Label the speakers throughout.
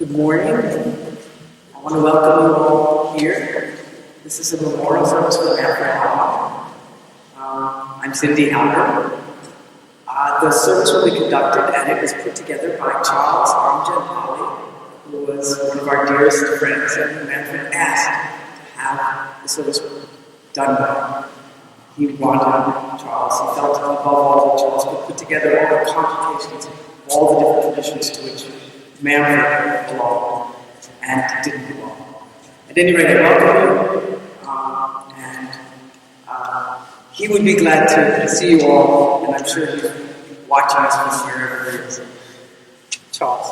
Speaker 1: Good morning. I want to welcome you all here. This is a memorial service for Manfred Halpern. I'm Cindy Halpern. The service will be conducted and it was put together by Charles, Amja, and Holly, who was one of our dearest friends, and who Manfred asked to have the service done by. He wanted Charles. He felt above all that Charles could put together all the complications, all the different traditions to which Manfred belonged and didn't belong. At any rate, I welcome you, he would be glad to see you all, and I'm sure he's watching us from wherever he is. Charles.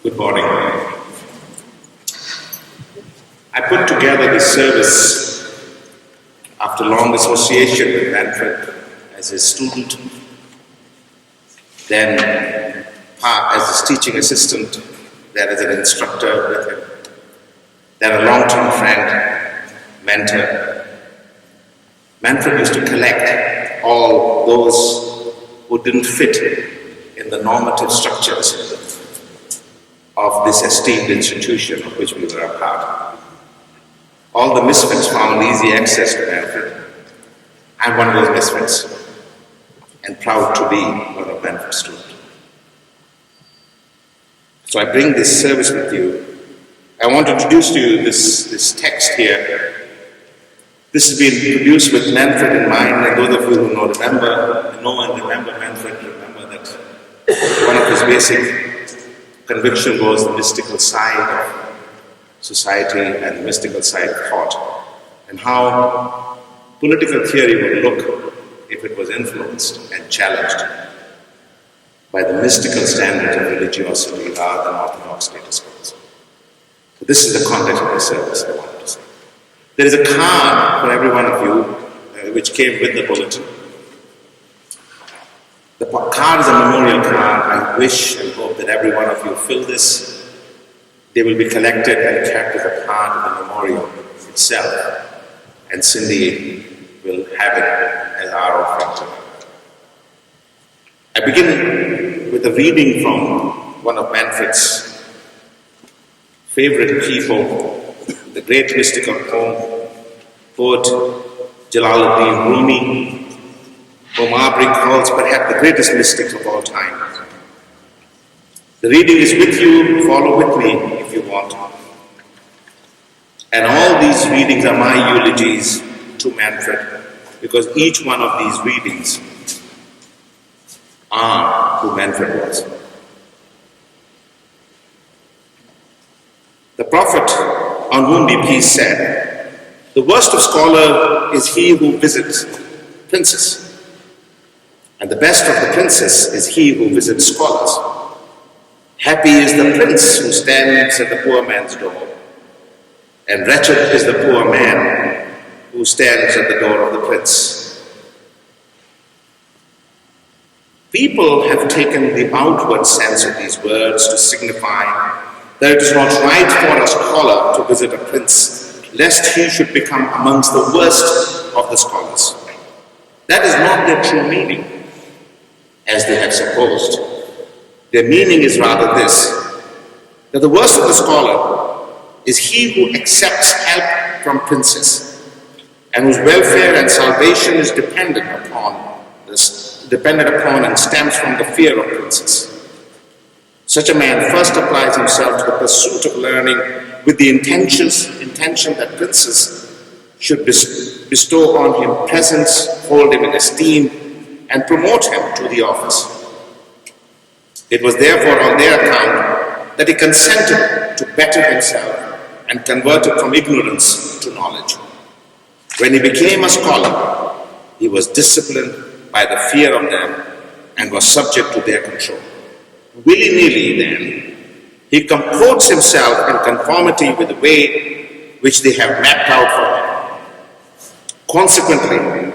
Speaker 2: Good morning. I put together this service after long association with Manfred as his student, then as his teaching assistant, then as an instructor with him, then a long-term friend, mentor. Manfred used to collect all those who didn't fit in the normative structures of this esteemed institution of which we were a part. All the misfits found easy access to Manfred. I'm one of those misfits, and proud to be one of Manfred's students. So I bring this service with you. I want to introduce to you this text here. This has been produced with Manfred in mind, and those of you who know and remember Manfred, remember that one of his basic conviction was the mystical side of society and the mystical side of thought, and how political theory would look if it was influenced and challenged by the mystical standards of religiosity rather than orthodox status quo. So this is the context of the service I wanted to say. There is a card for every one of you which came with the bulletin. The card is a memorial card. I wish and hope that every one of you fill this. They will be collected and kept as a part of the memorial itself, and Cindy will have it as our offering. I begin with a reading from one of Manfred's favorite people, the great mystical poet Jalaluddin Rumi, whom Aubrey calls perhaps the greatest mystic of all time. The reading is with you. Follow with me if you want. And all these readings are my eulogies to Manfred, because each one of these readings are who Manfred was. The prophet, on whom be peace, said, "The worst of scholar is he who visits princes, and the best of the princes is he who visits scholars. Happy is the prince who stands at the poor man's door, and wretched is the poor man who stands at the door of the prince." People have taken the outward sense of these words to signify that it is not right for a scholar to visit a prince, lest he should become amongst the worst of the scholars. That is not their true meaning, as they have supposed. Their meaning is rather this, that the worst of the scholar is he who accepts help from princes, and whose welfare and salvation is dependent upon and stems from the fear of princes. Such a man first applies himself to the pursuit of learning with the intention that princes should bestow on him presents, hold him in esteem, and promote him to the office. It was therefore on their account that he consented to better himself and converted from ignorance to knowledge. When he became a scholar, he was disciplined by the fear of them and was subject to their control. Willy-nilly, then, he comports himself in conformity with the way which they have mapped out for him. Consequently,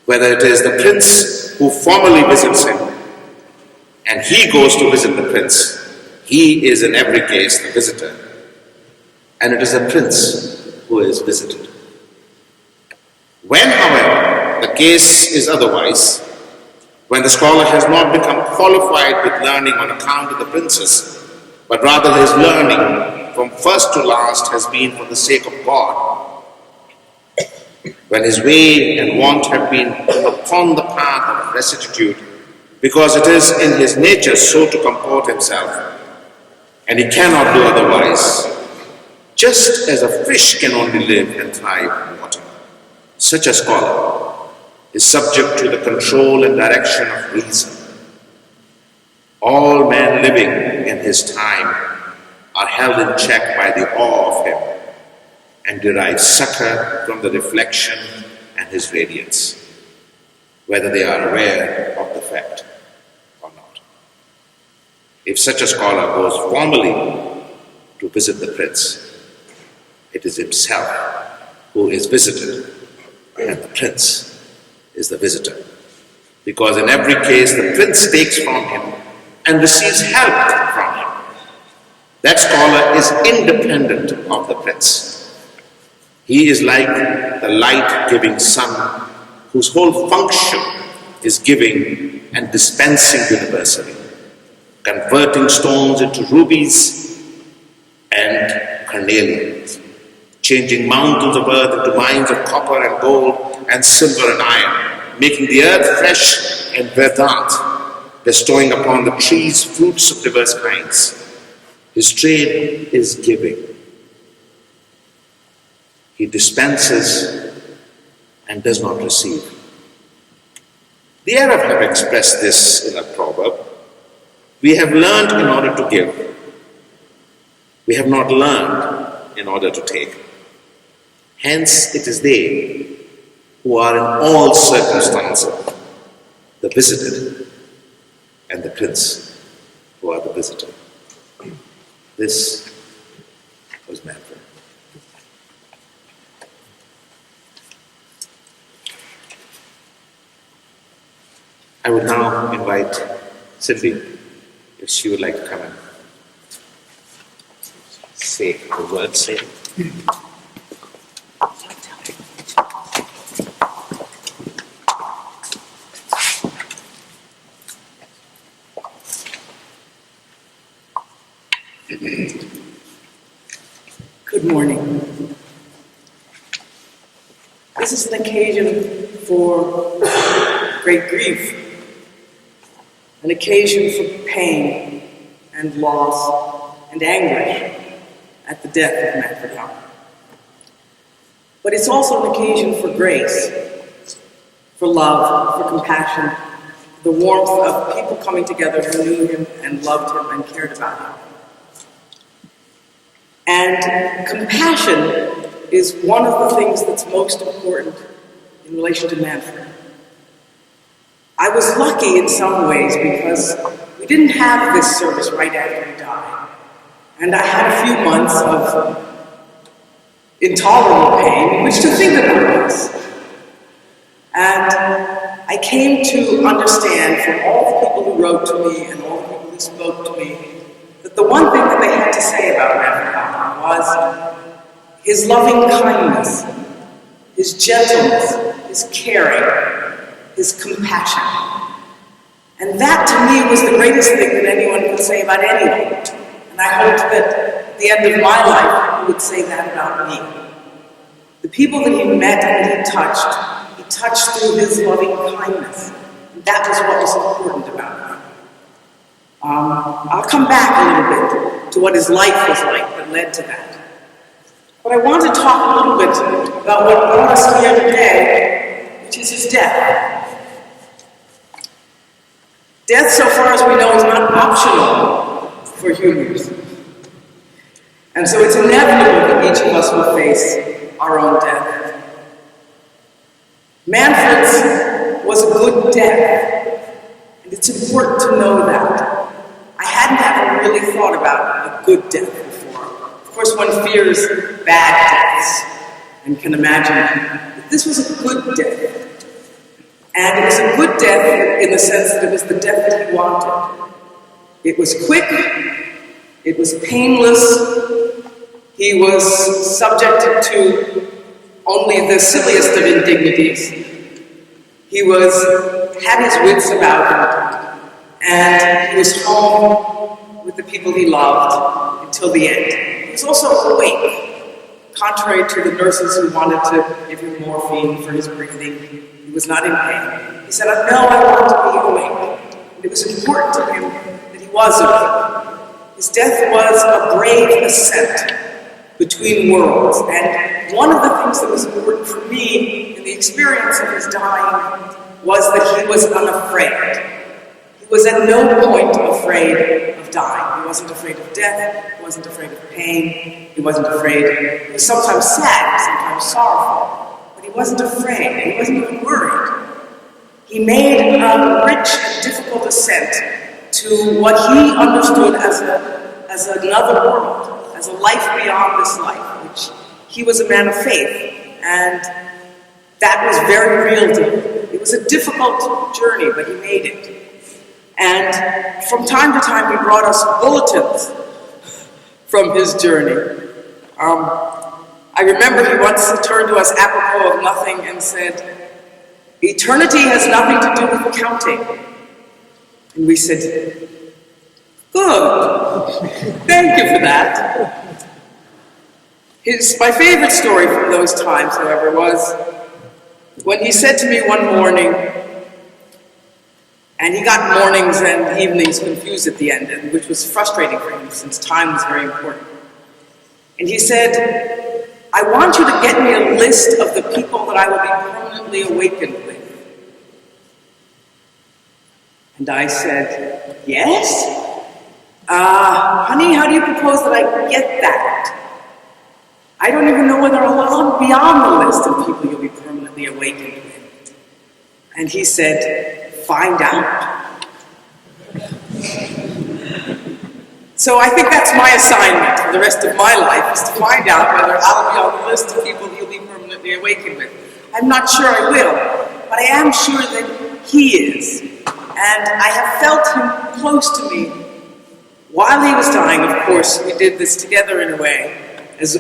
Speaker 2: whether it is the prince who formally visits him, and he goes to visit the prince, he is in every case the visitor. And it is the prince who is visited. When, however, the case is otherwise, when the scholar has not become qualified with learning on account of the princes, but rather his learning from first to last has been for the sake of God, when his way and want have been upon the path of rectitude, because it is in his nature so to comport himself, and he cannot do otherwise, just as a fish can only live and thrive in water. Such a scholar is subject to the control and direction of reason. All men living in his time are held in check by the awe of him and derive succor from the reflection and his radiance, whether they are aware of the fact or not. If such a scholar goes formally to visit the prince, it is himself who is visited, and the prince is the visitor. Because in every case, the prince takes from him and receives help from him. That scholar is independent of the prince. He is like the light-giving sun, whose whole function is giving and dispensing universally, converting stones into rubies and carnelians, changing mountains of earth into mines of copper and gold and silver and iron, making the earth fresh and verdant, bestowing upon the trees fruits of diverse kinds. His trade is giving. He dispenses and does not receive. The Arab have expressed this in a proverb: we have learned in order to give. We have not learned in order to take. Hence, it is they who are in all circumstances the visited, and the prince who are the visitor. This was Manfred. I would now invite Cindy, if she would like to come and say the word. Say it.
Speaker 1: Good morning. This is an occasion for great grief, an occasion for pain and loss and anguish at the death of Manfred Halpern. But it's also an occasion for grace, for love, for compassion, the warmth of people coming together who knew him and loved him and cared about him. And compassion is one of the things that's most important in relation to Manfred. I was lucky in some ways because we didn't have this service right after he died. And I had a few months of intolerable pain in which to think about this. And I came to understand from all the people who wrote to me and all the people who spoke to me that the one thing that they had to say about Manfred Halpern was his loving kindness, his gentleness, his caring, his compassion. And that to me was the greatest thing that anyone could say about anyone. And I hoped that at the end of my life, he would say that about me. The people that he met and he touched through his loving kindness. And that was what was important about him. I'll come back a little bit to what his life was like that led to that. But I want to talk a little bit about what brought us here today, which is his death. Death, so far as we know, is not optional for humans. And so it's inevitable that each of us will face our own death. Manfred's was a good death, and it's important to know that. I hadn't ever really thought about a good death before. Of course, one fears bad deaths and can imagine it. But this was a good death. And it was a good death in the sense that it was the death that he wanted. It was quick. It was painless. He was subjected to only the silliest of indignities. He had his wits about him, and he was home with the people he loved until the end. He was also awake, contrary to the nurses who wanted to give him morphine for his breathing. He was not in pain. He said, "No, I want to be awake." And it was important to him that he was awake. His death was a brave ascent between worlds, and one of the things that was important for me in the experience of his dying was that he was unafraid. He was at no point afraid of dying. He wasn't afraid of death, he wasn't afraid of pain, he wasn't afraid. He was sometimes sad, sometimes sorrowful, but he wasn't afraid, he wasn't even worried. He made a rich and difficult ascent to what he understood as another world, as a life beyond this life, which he was a man of faith, and that was very real to him. It was a difficult journey, but he made it. And from time to time, he brought us bulletins from his journey. I remember he once turned to us apropos of nothing and said, "Eternity has nothing to do with counting." And we said, "Good. Thank you for that." My favorite story from those times, however, was when he said to me one morning, and he got mornings and evenings confused at the end, which was frustrating for him since time was very important. And he said, "I want you to get me a list of the people that I will be permanently awakened with." And I said, "Yes? Honey, how do you propose that I get that? I don't even know whether I'll be on the list of people you'll be permanently awakened with." And he said, "Find out." So I think that's my assignment for the rest of my life, is to find out whether I'll be on the list of people you'll be permanently awakened with. I'm not sure I will, but I am sure that he is. And I have felt him close to me while he was dying. Of course, we did this together in a way, as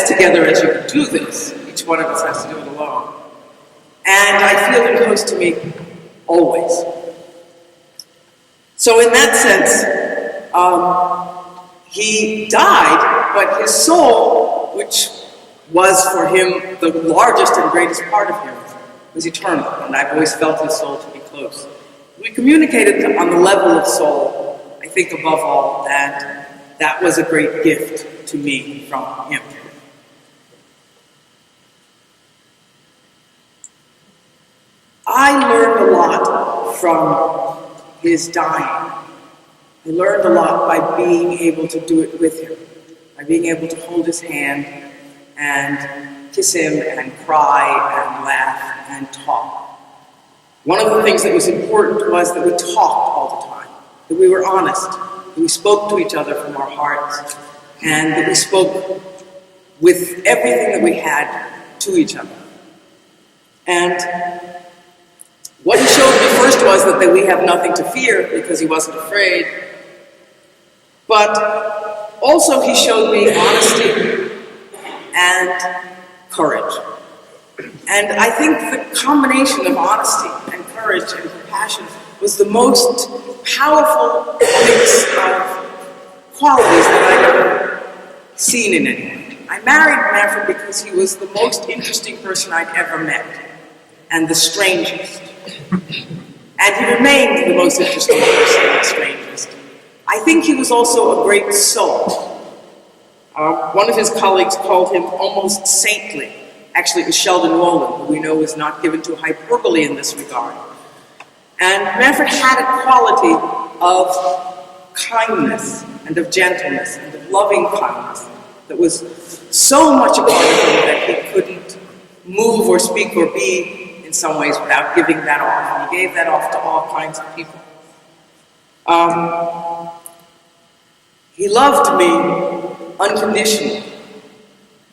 Speaker 1: together as you could do this. Each one of us has to do it alone. And I feel him close to me always. So in that sense, he died, but his soul, which was for him the largest and greatest part of him, was eternal. And I've always felt his soul to be close. We communicated on the level of soul, I think above all, and that was a great gift to me from him. I learned a lot from his dying. I learned a lot by being able to do it with him, by being able to hold his hand and kiss him and cry and laugh and talk. One of the things that was important was that we talked all the time, that we were honest, that we spoke to each other from our hearts, and that we spoke with everything that we had to each other. And what he showed me first was that we have nothing to fear because he wasn't afraid. But also he showed me honesty and courage. And I think the combination of honesty and courage and compassion was the most powerful mix of qualities that I've ever seen in anyone. I married Manfred because he was the most interesting person I'd ever met, and the strangest. And he remained the most interesting person and the strangest. I think he was also a great soul. One of his colleagues called him almost saintly. Actually, it was Sheldon Wolin, who we know is not given to hyperbole in this regard. And Manfred had a quality of kindness and of gentleness and of loving kindness that was so much a part of him that he couldn't move or speak or be in some ways without giving that off. And he gave that off to all kinds of people. He loved me unconditionally.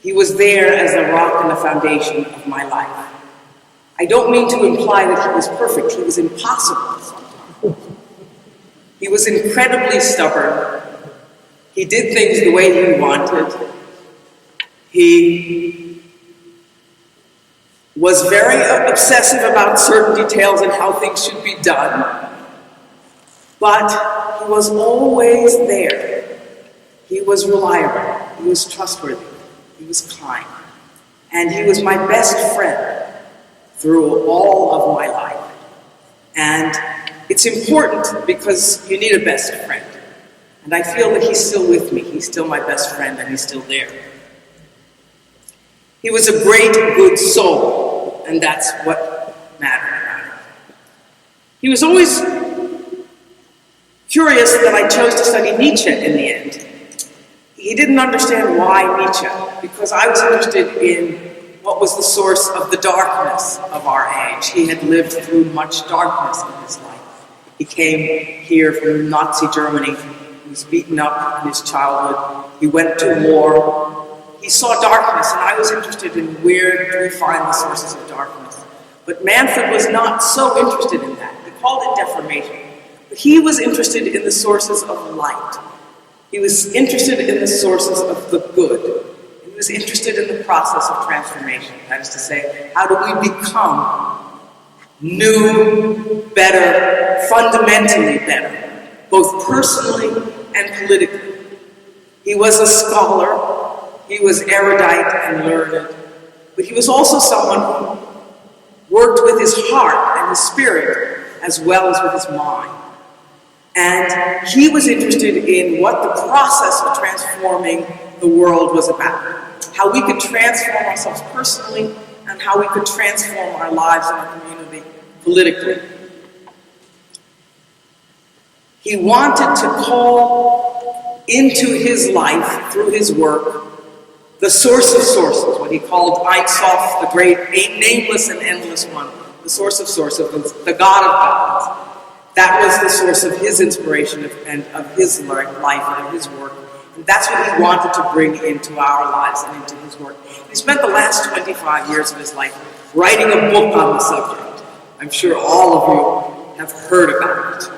Speaker 1: He was there as a rock and a foundation of my life. I don't mean to imply that he was perfect. He was impossible sometimes. He was incredibly stubborn. He did things the way he wanted. He was very obsessive about certain details and how things should be done, but he was always there. He was reliable, he was trustworthy, he was kind, and he was my best friend through all of my life. And it's important because you need a best friend. And I feel that he's still with me, he's still my best friend, and he's still there. He was a great, good soul, and that's what mattered about him. He was always curious that I chose to study Nietzsche in the end. He didn't understand why Nietzsche, because I was interested in what was the source of the darkness of our age. He had lived through much darkness in his life. He came here from Nazi Germany. He was beaten up in his childhood. He went to war. He saw darkness, and I was interested in where do we find the sources of darkness. But Manfred was not so interested in that. He called it deformation. But he was interested in the sources of light. He was interested in the sources of the good. He was interested in the process of transformation. That is to say, how do we become new, better, fundamentally better, both personally and politically. He was a scholar. He was erudite and learned, but he was also someone who worked with his heart and his spirit as well as with his mind. And he was interested in what the process of transforming the world was about, how we could transform ourselves personally and how we could transform our lives in our community politically. He wanted to call into his life, through his work, the source of sources, what he called Ein Sof, the great, nameless and endless one, the source of sources, the God of gods. That was the source of his inspiration and of his life and of his work. And that's what he wanted to bring into our lives and into his work. He spent the last 25 years of his life writing a book on the subject. I'm sure all of you have heard about it.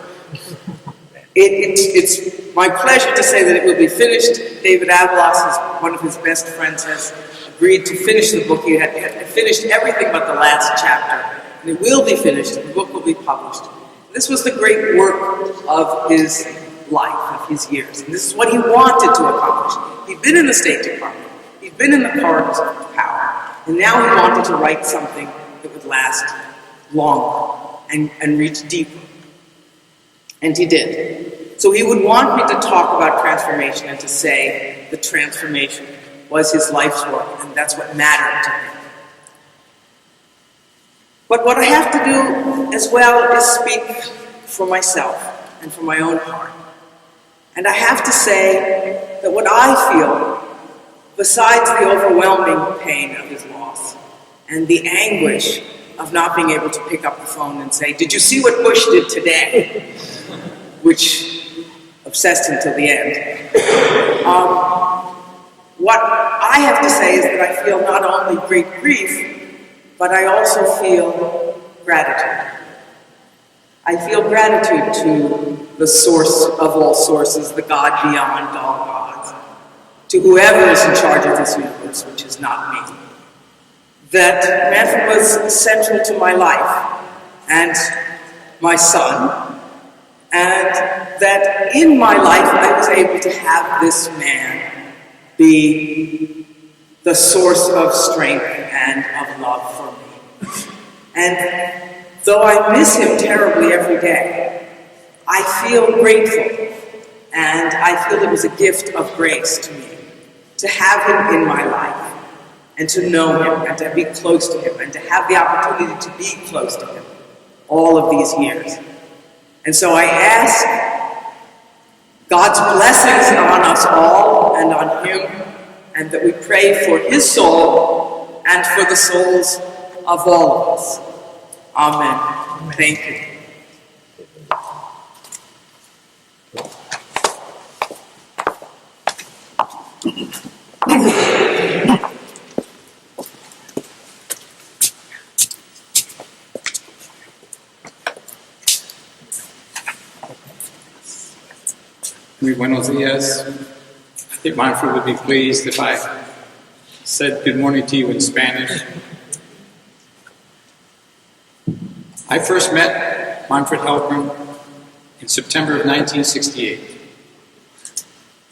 Speaker 1: It's my pleasure to say that it will be finished. David Avalos, one of his best friends, has agreed to finish the book. He had finished everything but the last chapter. And it will be finished, and the book will be published. This was the great work of his life, of his years. And this is what he wanted to accomplish. He'd been in the State Department. He'd been in the corridors of power. And now he wanted to write something that would last longer and reach deeper. And he did. So he would want me to talk about transformation and to say that transformation was his life's work, and that's what mattered to him. But what I have to do as well is speak for myself and for my own heart. And I have to say that what I feel, besides the overwhelming pain of his loss and the anguish of not being able to pick up the phone and say, "Did you see what Bush did today?" which obsessed him till the end. What I have to say is that I feel not only great grief, but I also feel gratitude. I feel gratitude to the source of all sources, the God beyond all gods, to whoever is in charge of this universe, which is not me. That Manfred was central to my life and my son, and that in my life I was able to have this man be the source of strength and of love for me. And though I miss him terribly every day, I feel grateful, and I feel it was a gift of grace to me to have him in my life, and to know him, and to be close to him, and to have the opportunity to be close to him all of these years. And so I ask God's blessings on us all and on him, and that we pray for his soul and for the souls of all of us. Amen. Thank you.
Speaker 3: Muy buenos días. I think Manfred would be pleased if I said good morning to you in Spanish. I first met Manfred Halpern in September of 1968.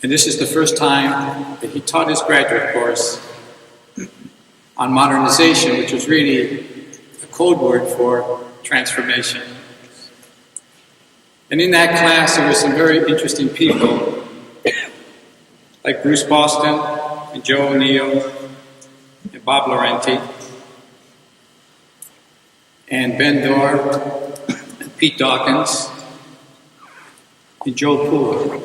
Speaker 3: And this is the first time that he taught his graduate course on modernization, which was really a code word for transformation. And in that class, there were some very interesting people, like Bruce Boston and Joe O'Neill and Bob Laurenti and Ben Dorr and Pete Dawkins and Joe Poole.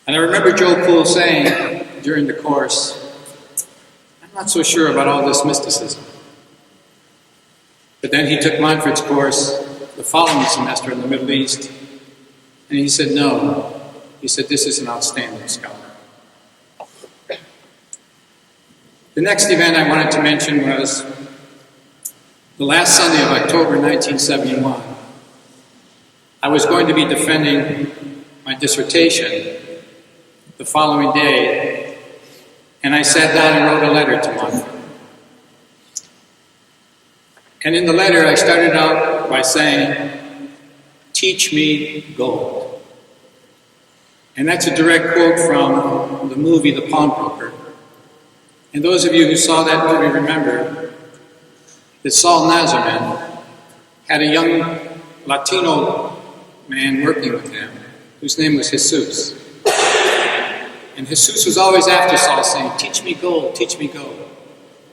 Speaker 3: And I remember Joe Poole saying during the course, I'm not so sure about all this mysticism. But then he took Manfred's course the following semester in the Middle East, and he said, no. He said, this is an outstanding scholar. The next event I wanted to mention was the last Sunday of October 1971. I was going to be defending my dissertation the following day, and I sat down and wrote a letter to Manfred. And in the letter, I started out by saying, teach me gold. And that's a direct quote from the movie The Pawnbroker. And those of you who saw that movie remember that Saul Nazarman had a young Latino man working with him whose name was Jesus. And Jesus was always after Saul saying, teach me gold, teach me gold.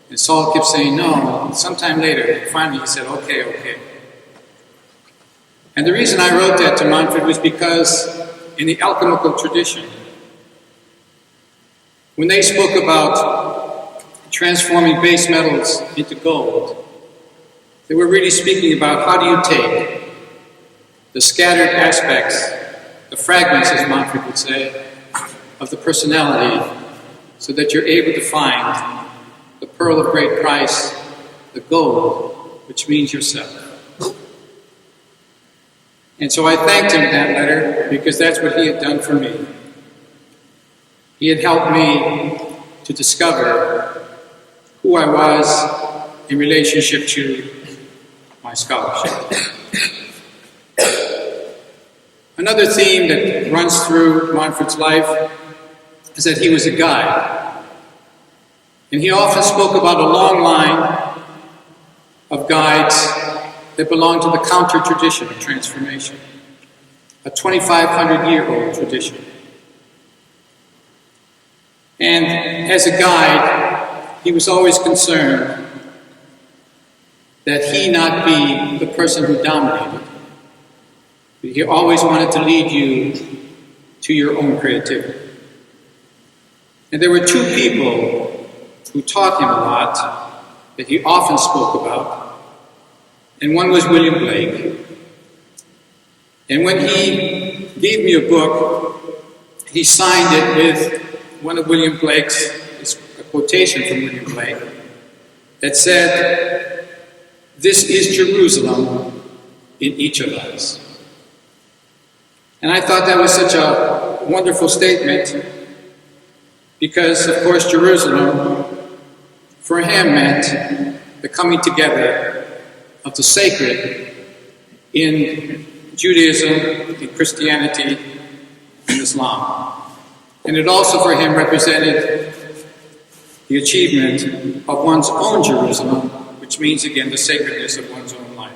Speaker 3: And Saul kept saying, no, sometime later. And finally he said, okay, okay. And the reason I wrote that to Manfred was because in the alchemical tradition, when they spoke about transforming base metals into gold, they were really speaking about how do you take the scattered aspects, the fragments, as Manfred would say, of the personality, so that you're able to find the pearl of great price, the gold, which means yourself. And so I thanked him in that letter because that's what he had done for me. He had helped me to discover who I was in relationship to my scholarship. Another theme that runs through Manfred's life is that he was a guide. And he often spoke about a long line of guides that belong to the counter-tradition of transformation, a 2,500-year-old tradition. And as a guide, he was always concerned that he not be the person who dominated. But he always wanted to lead you to your own creativity. And there were two people who taught him a lot, that he often spoke about, and one was William Blake. And when he gave me a book, he signed it with one of William Blake's, a quotation from William Blake, that said, "This is Jerusalem in each of us." And I thought that was such a wonderful statement, because, of course, Jerusalem, for him, meant the coming together of the sacred in Judaism, in Christianity, and Islam. And it also, for him, represented the achievement of one's own Jerusalem, which means, again, the sacredness of one's own life.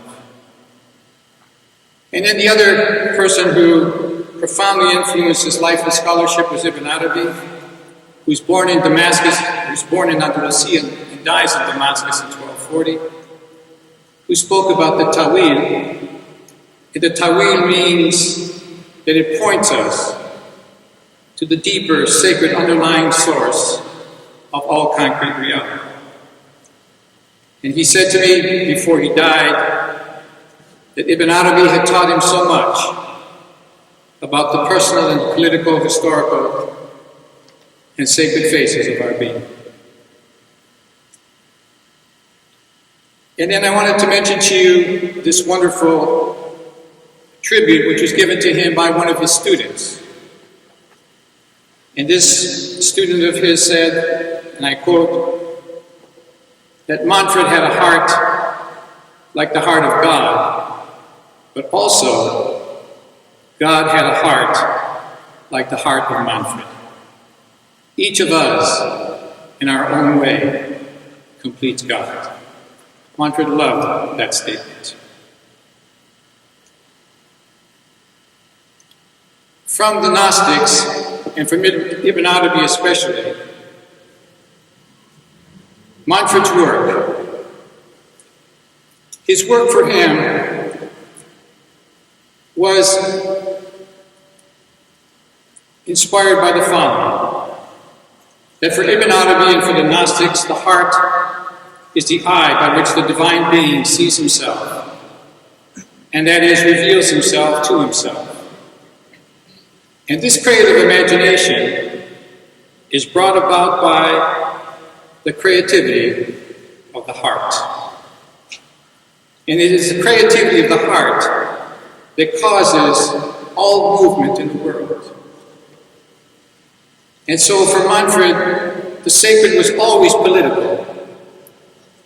Speaker 3: And then the other person who profoundly influenced his life and scholarship was Ibn Arabi, who was born in Damascus, who was born in Andalusia and dies in Damascus in 1240, who spoke about the Tawil. And the Tawil means that it points us to the deeper, sacred underlying source of all concrete reality. And he said to me before he died that Ibn Arabi had taught him so much about the personal and political, historical, and sacred faces of our being. And then I wanted to mention to you this wonderful tribute which was given to him by one of his students. And this student of his said, and I quote, that Manfred had a heart like the heart of God, but also God had a heart like the heart of Manfred. Each of us, in our own way, completes God. Manfred loved that statement. From the Gnostics, and from Ibn Arabi especially, Manfred's work, his work for him was inspired by the following: that for Ibn Arabi and for the Gnostics, the heart is the eye by which the divine being sees himself, and that is, reveals himself to himself. And this creative imagination is brought about by the creativity of the heart. And it is the creativity of the heart that causes all movement in the world. And so for Manfred, the sacred was always political,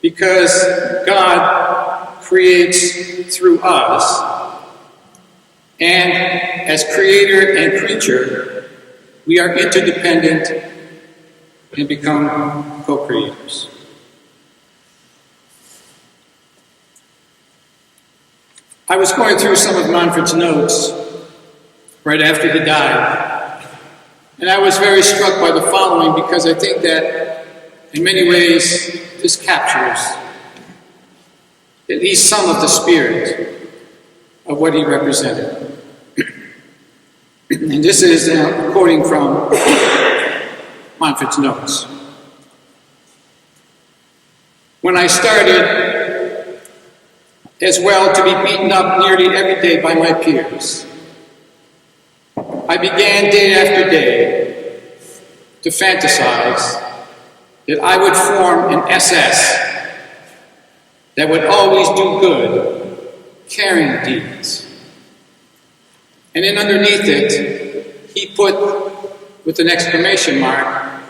Speaker 3: because God creates through us, and as creator and creature, we are interdependent and become co-creators. I was going through some of Manfred's notes right after he died, and I was very struck by the following, because I think that in many ways this captures at least some of the spirit of what he represented. And this is quoting from Manfred's notes. When I started as well to be beaten up nearly every day by my peers, I began day after day to fantasize that I would form an SS that would always do good, caring deeds. And then underneath it, he put, with an exclamation mark,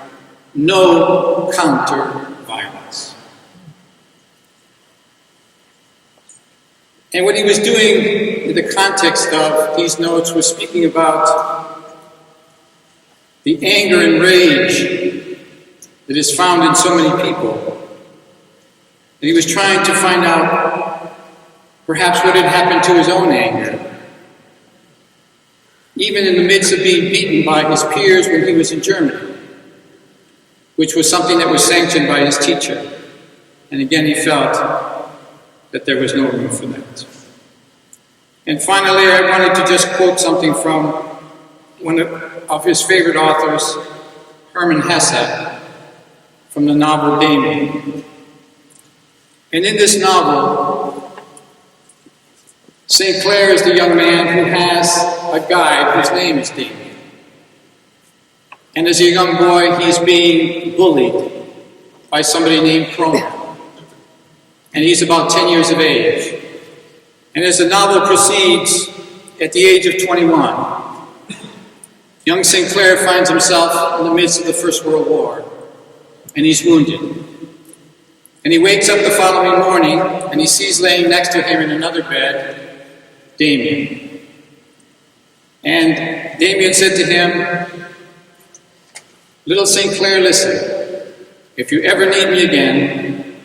Speaker 3: no counter-violence. And what he was doing in the context of these notes was speaking about the anger and rage that is found in so many people. And he was trying to find out perhaps what had happened to his own anger, even in the midst of being beaten by his peers when he was in Germany, which was something that was sanctioned by his teacher. And again, he felt that there was no room for that. And finally, I wanted to just quote something from one of his favorite authors, Hermann Hesse, from the novel Damien. And in this novel, St. Clair is the young man who has a guide whose name is Damien. And as a young boy, he's being bullied by somebody named Cromer. And he's about 10 years of age. And as the novel proceeds, at the age of 21, young St. Clair finds himself in the midst of the First World War, and he's wounded. And he wakes up the following morning, and he sees laying next to him in another bed, Damien. And Damien said to him, "Little St. Clair, listen, if you ever need me again,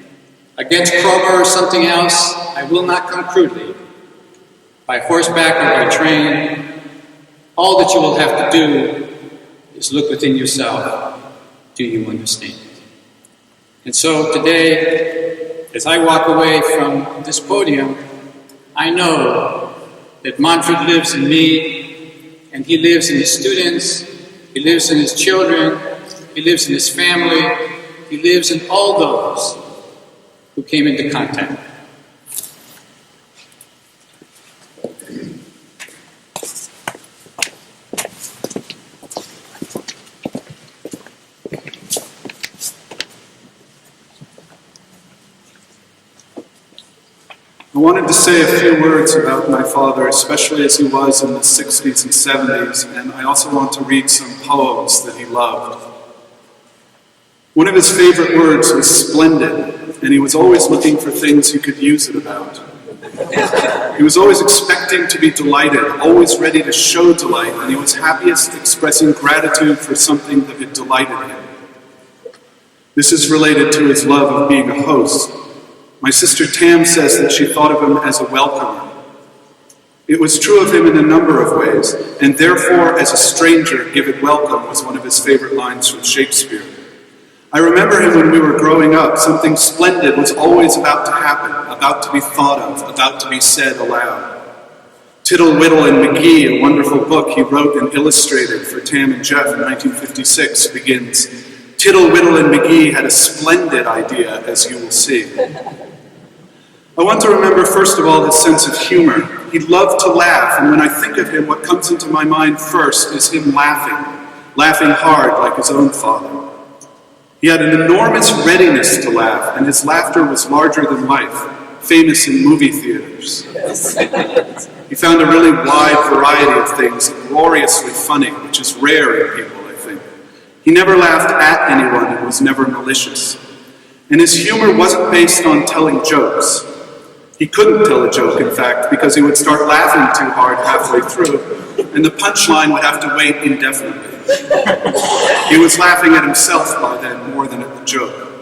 Speaker 3: against Cromer or something else, I will not come crudely, by horseback or by train. All that you will have to do is look within yourself. Do you understand?" And so today, as I walk away from this podium, I know that Manfred lives in me, and he lives in his students, he lives in his children, he lives in his family, he lives in all those who came into contact.
Speaker 4: I wanted to say a few words about my father, especially as he was in the 60s and 70s, and I also want to read some poems that he loved. One of his favorite words was splendid, and he was always looking for things he could use it about. He was always expecting to be delighted, always ready to show delight, and he was happiest expressing gratitude for something that had delighted him. This is related to his love of being a host. My sister Tam says that she thought of him as a welcomer. It was true of him in a number of ways, and therefore, as a stranger, give it welcome was one of his favorite lines from Shakespeare. I remember him when we were growing up. Something splendid was always about to happen, about to be thought of, about to be said aloud. Tittle, Whittle, and McGee, a wonderful book he wrote and illustrated for Tam and Jeff in 1956, begins, Tittle, Whittle, and McGee had a splendid idea, as you will see. I want to remember, first of all, his sense of humor. He loved to laugh, and when I think of him, what comes into my mind first is him laughing hard like his own father. He had an enormous readiness to laugh, and his laughter was larger than life, famous in movie theaters. He found a really wide variety of things, gloriously funny, which is rare in people, I think. He never laughed at anyone and was never malicious. And his humor wasn't based on telling jokes. He couldn't tell a joke, in fact, because he would start laughing too hard halfway through, and the punchline would have to wait indefinitely. He was laughing at himself by then more than at the joke.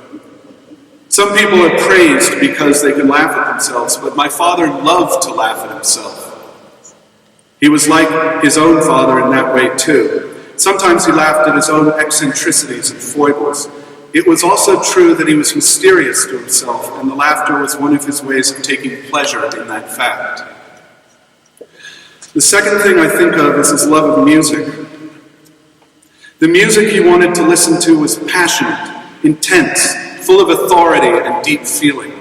Speaker 4: Some people are praised because they can laugh at themselves, but my father loved to laugh at himself. He was like his own father in that way too. Sometimes he laughed at his own eccentricities and foibles. It was also true that he was mysterious to himself, and the laughter was one of his ways of taking pleasure in that fact. The second thing I think of is his love of music. The music he wanted to listen to was passionate, intense, full of authority and deep feeling.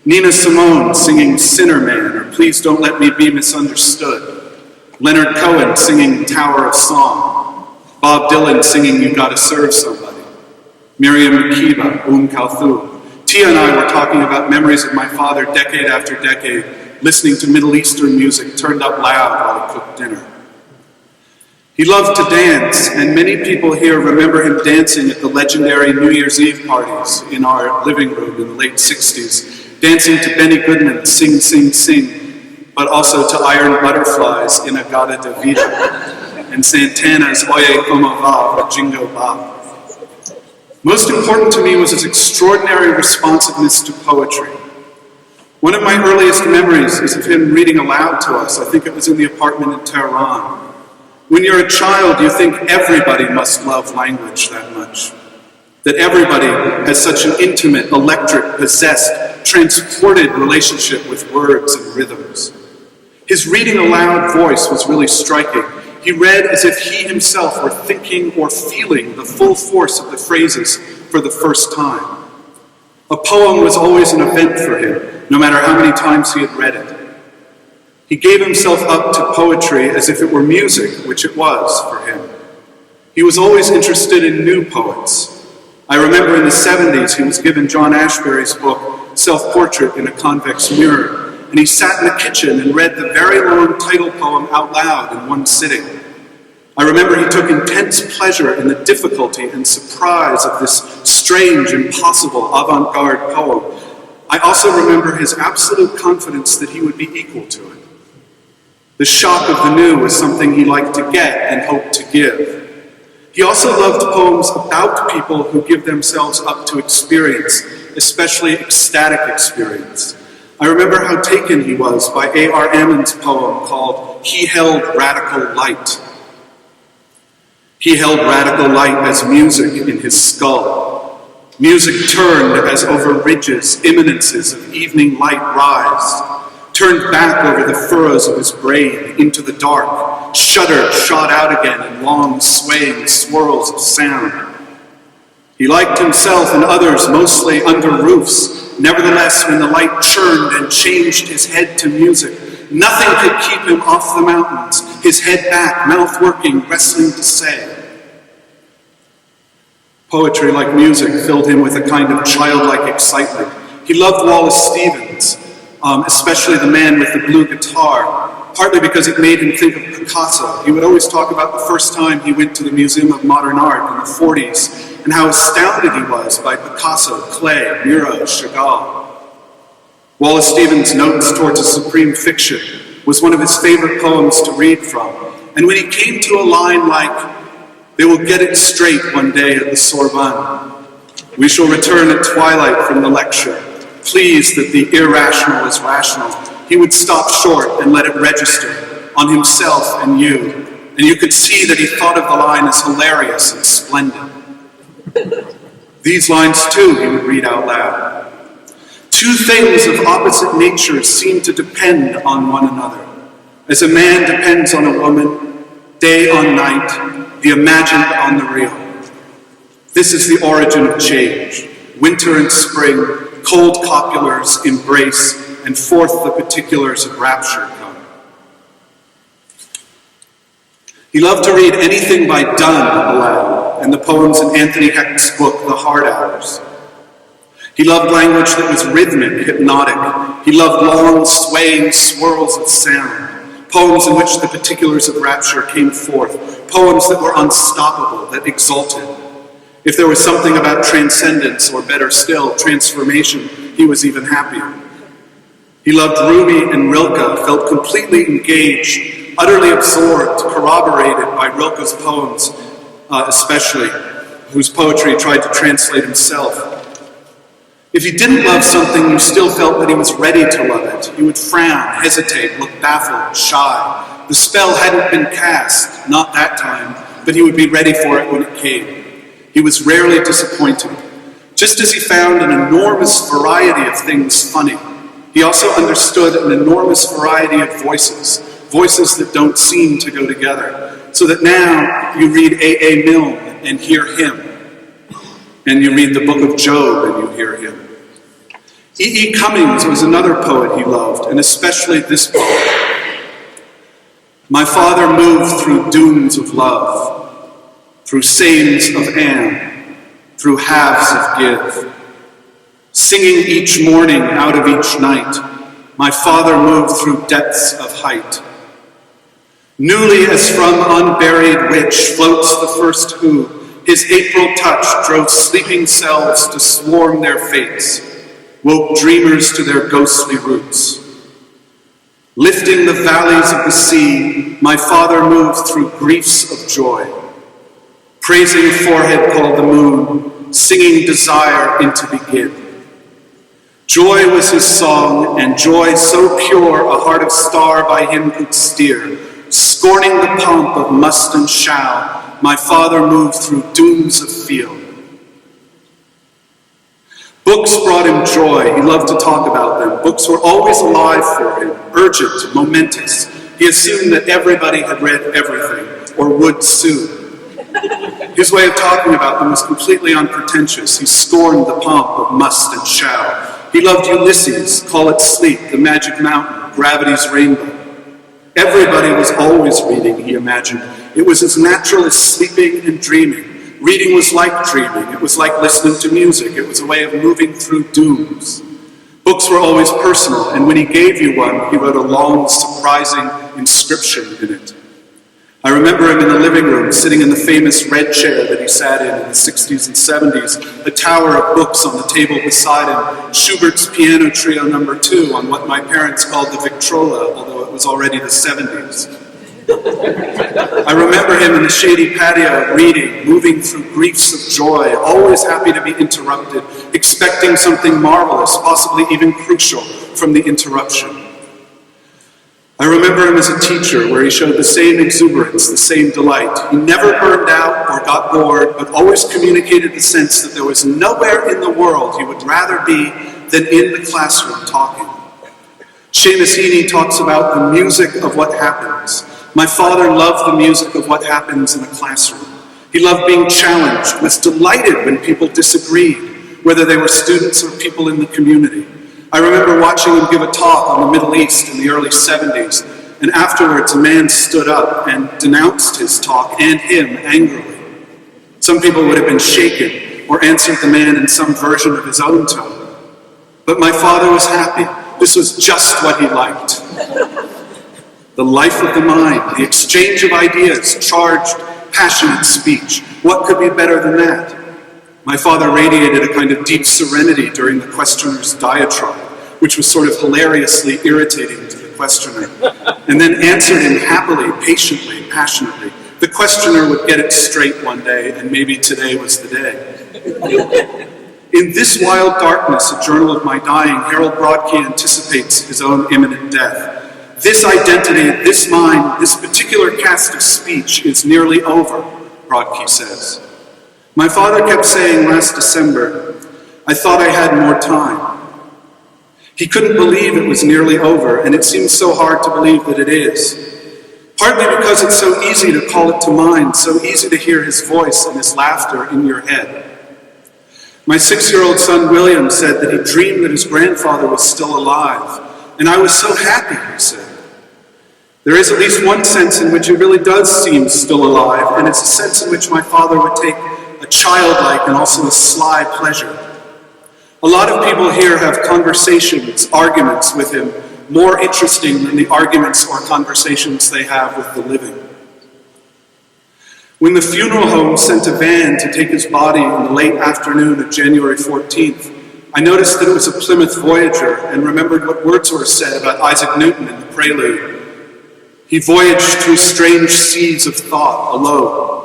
Speaker 4: Nina Simone singing Sinner Man or Please Don't Let Me Be Misunderstood. Leonard Cohen singing Tower of Song. Bob Dylan singing You Gotta Serve Somebody. Miriam Makeba, Kulthum. Tia and I were talking about memories of my father decade after decade, listening to Middle Eastern music turned up loud while he cooked dinner. He loved to dance, and many people here remember him dancing at the legendary New Year's Eve parties in our living room in the late 60s, dancing to Benny Goodman's Sing, Sing, Sing, but also to Iron Butterflies in Agata de Vida, and Santana's Oye Como Va or Jingo Ba. Most important to me was his extraordinary responsiveness to poetry. One of my earliest memories is of him reading aloud to us. I think it was in the apartment in Tehran. When you're a child, you think everybody must love language that much. That everybody has such an intimate, electric, possessed, transported relationship with words and rhythms. His reading aloud voice was really striking. He read as if he himself were thinking or feeling the full force of the phrases for the first time. A poem was always an event for him, no matter how many times he had read it. He gave himself up to poetry as if it were music, which it was for him. He was always interested in new poets. I remember in the 70s he was given John Ashbery's book, Self-Portrait in a Convex Mirror, and he sat in the kitchen and read the very long title poem out loud in one sitting. I remember he took intense pleasure in the difficulty and surprise of this strange, impossible, avant-garde poem. I also remember his absolute confidence that he would be equal to it. The shock of the new was something he liked to get and hoped to give. He also loved poems about people who give themselves up to experience, especially ecstatic experience. I remember how taken he was by A.R. Ammon's poem called He Held Radical Light. He held radical light as music in his skull. Music turned as over ridges, eminences of evening light rise. Turned back over the furrows of his brain into the dark, shuddered, shot out again in long swaying swirls of sound. He liked himself and others mostly under roofs. Nevertheless, when the light churned and changed his head to music, nothing could keep him off the mountains, his head back, mouth working, wrestling to say. Poetry, like music, filled him with a kind of childlike excitement. He loved Wallace Stevens, especially the man with the blue guitar, partly because it made him think of Picasso. He would always talk about the first time he went to the Museum of Modern Art in the 40s and how astounded he was by Picasso, Klee, Miro, Chagall. Wallace Stevens' Notes Towards a Supreme Fiction was one of his favorite poems to read from, and when he came to a line like, "They will get it straight one day at the Sorbonne. We shall return at twilight from the lecture, pleased that the irrational is rational," he would stop short and let it register on himself and you could see that he thought of the line as hilarious and splendid. These lines, too, he would read out loud. Two things of opposite natures seem to depend on one another. As a man depends on a woman, day on night, the imagined on the real. This is the origin of change. Winter and spring, cold copulars embrace, and forth the particulars of rapture come. He loved to read anything by Donne aloud, and the poems in Anthony Hecht's book, The Hard Hours. He loved language that was rhythmic, hypnotic. He loved long, swaying swirls of sound. Poems in which the particulars of rapture came forth. Poems that were unstoppable, that exalted. If there was something about transcendence, or better still, transformation, he was even happier. He loved Rumi and Rilke, felt completely engaged, utterly absorbed, corroborated by Rilke's poems, especially, whose poetry he tried to translate himself. If you didn't love something, you still felt that he was ready to love it. You would frown, hesitate, look baffled, shy. The spell hadn't been cast, not that time, but he would be ready for it when it came. He was rarely disappointed. Just as he found an enormous variety of things funny, he also understood an enormous variety of voices, voices that don't seem to go together. So that now you read A.A. Milne and hear him, and you read the book of Job and you hear him. E.E. Cummings was another poet he loved, and especially this poem. My father moved through dooms of love, through sayings of am, through halves of give. Singing each morning out of each night, my father moved through depths of height. Newly as from unburied witch floats the first who, his April touch drove sleeping selves to swarm their fates, woke dreamers to their ghostly roots. Lifting the valleys of the sea, my father moved through griefs of joy, praising a forehead called the moon, singing desire into begin. Joy was his song, and joy so pure a heart of star by him could steer. Scorning the pomp of must and shall, my father moved through dooms of feel. Books brought him joy. He loved to talk about them. Books were always alive for him, urgent, momentous. He assumed that everybody had read everything, or would soon. His way of talking about them was completely unpretentious. He scorned the pomp of must and shall. He loved Ulysses, Call It Sleep, The Magic Mountain, Gravity's Rainbow. Everybody was always reading, he imagined. It was as natural as sleeping and dreaming. Reading was like dreaming. It was like listening to music. It was a way of moving through dooms. Books were always personal, and when he gave you one, he wrote a long, surprising inscription in it. I remember him in the living room, sitting in the famous red chair that he sat in the 60s and 70s, a tower of books on the table beside him, Schubert's Piano Trio No. 2 on what my parents called the Victrola, although it was already the 70s. I remember him in the shady patio, reading, moving through griefs of joy, always happy to be interrupted, expecting something marvelous, possibly even crucial, from the interruption. I remember him as a teacher, where he showed the same exuberance, the same delight. He never burned out or got bored, but always communicated the sense that there was nowhere in the world he would rather be than in the classroom talking. Seamus Heaney talks about the music of what happens. My father loved the music of what happens in a classroom. He loved being challenged, was delighted when people disagreed, whether they were students or people in the community. I remember watching him give a talk on the Middle East in the early 70s, and afterwards a man stood up and denounced his talk and him angrily. Some people would have been shaken or answered the man in some version of his own tone. But my father was happy. This was just what he liked. The life of the mind, the exchange of ideas, charged, passionate speech. What could be better than that? My father radiated a kind of deep serenity during the questioner's diatribe, which was sort of hilariously irritating to the questioner, and then answered him happily, patiently, passionately. The questioner would get it straight one day, and maybe today was the day. In This Wild Darkness, a journal of my dying, Harold Brodkey anticipates his own imminent death. This identity, this mind, this particular cast of speech is nearly over, Brodkey says. My father kept saying last December, I thought I had more time. He couldn't believe it was nearly over, and it seems so hard to believe that it is. Partly because it's so easy to call it to mind, so easy to hear his voice and his laughter in your head. My 6-year-old son William said that he dreamed that his grandfather was still alive, and I was so happy, he said. There is at least one sense in which it really does seem still alive, and it's a sense in which my father would take a childlike and also a sly pleasure. A lot of people here have conversations, arguments with him, more interesting than the arguments or conversations they have with the living. When the funeral home sent a van to take his body in the late afternoon of January 14th, I noticed that it was a Plymouth Voyager and remembered what Wordsworth said about Isaac Newton in the Prelude. He voyaged through strange seas of thought alone.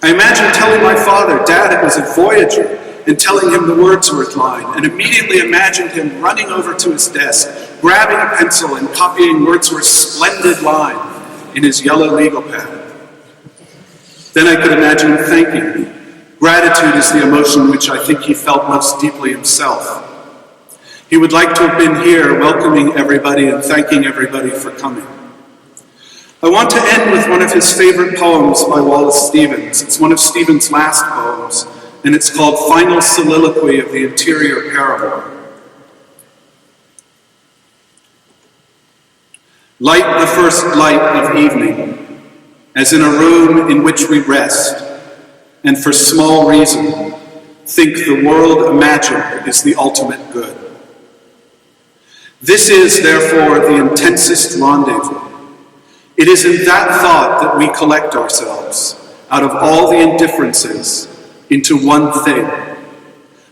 Speaker 4: I imagined telling my father, Dad, it was a Voyager, and telling him the Wordsworth line, and immediately imagined him running over to his desk, grabbing a pencil and copying Wordsworth's splendid line in his yellow legal pad. Then I could imagine him thanking me. Gratitude is the emotion which I think he felt most deeply himself. He would like to have been here welcoming everybody and thanking everybody for coming. I want to end with one of his favorite poems by Wallace Stevens. It's one of Stevens' last poems, and it's called Final Soliloquy of the Interior Paramour. Light the first light of evening, as in a room in which we rest, and for small reason, think the world imagined is the ultimate good. This is, therefore, the intensest rendezvous. It is in that thought that we collect ourselves, out of all the indifferences, into one thing.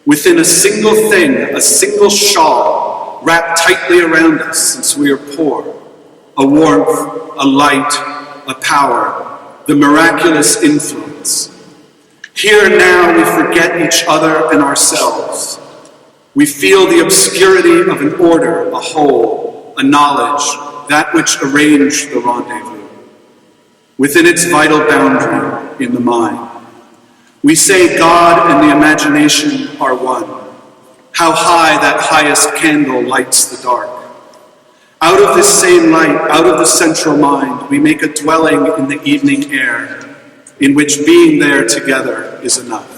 Speaker 4: Within a single thing, a single shawl, wrapped tightly around us since we are poor, a warmth, a light, a power, the miraculous influence. Here and now we forget each other and ourselves. We feel the obscurity of an order, a whole, a knowledge, that which arranged the rendezvous, within its vital boundary in the mind. We say God and the imagination are one. How high that highest candle lights the dark. Out of this same light, out of the central mind, we make a dwelling in the evening air, in which being there together is enough.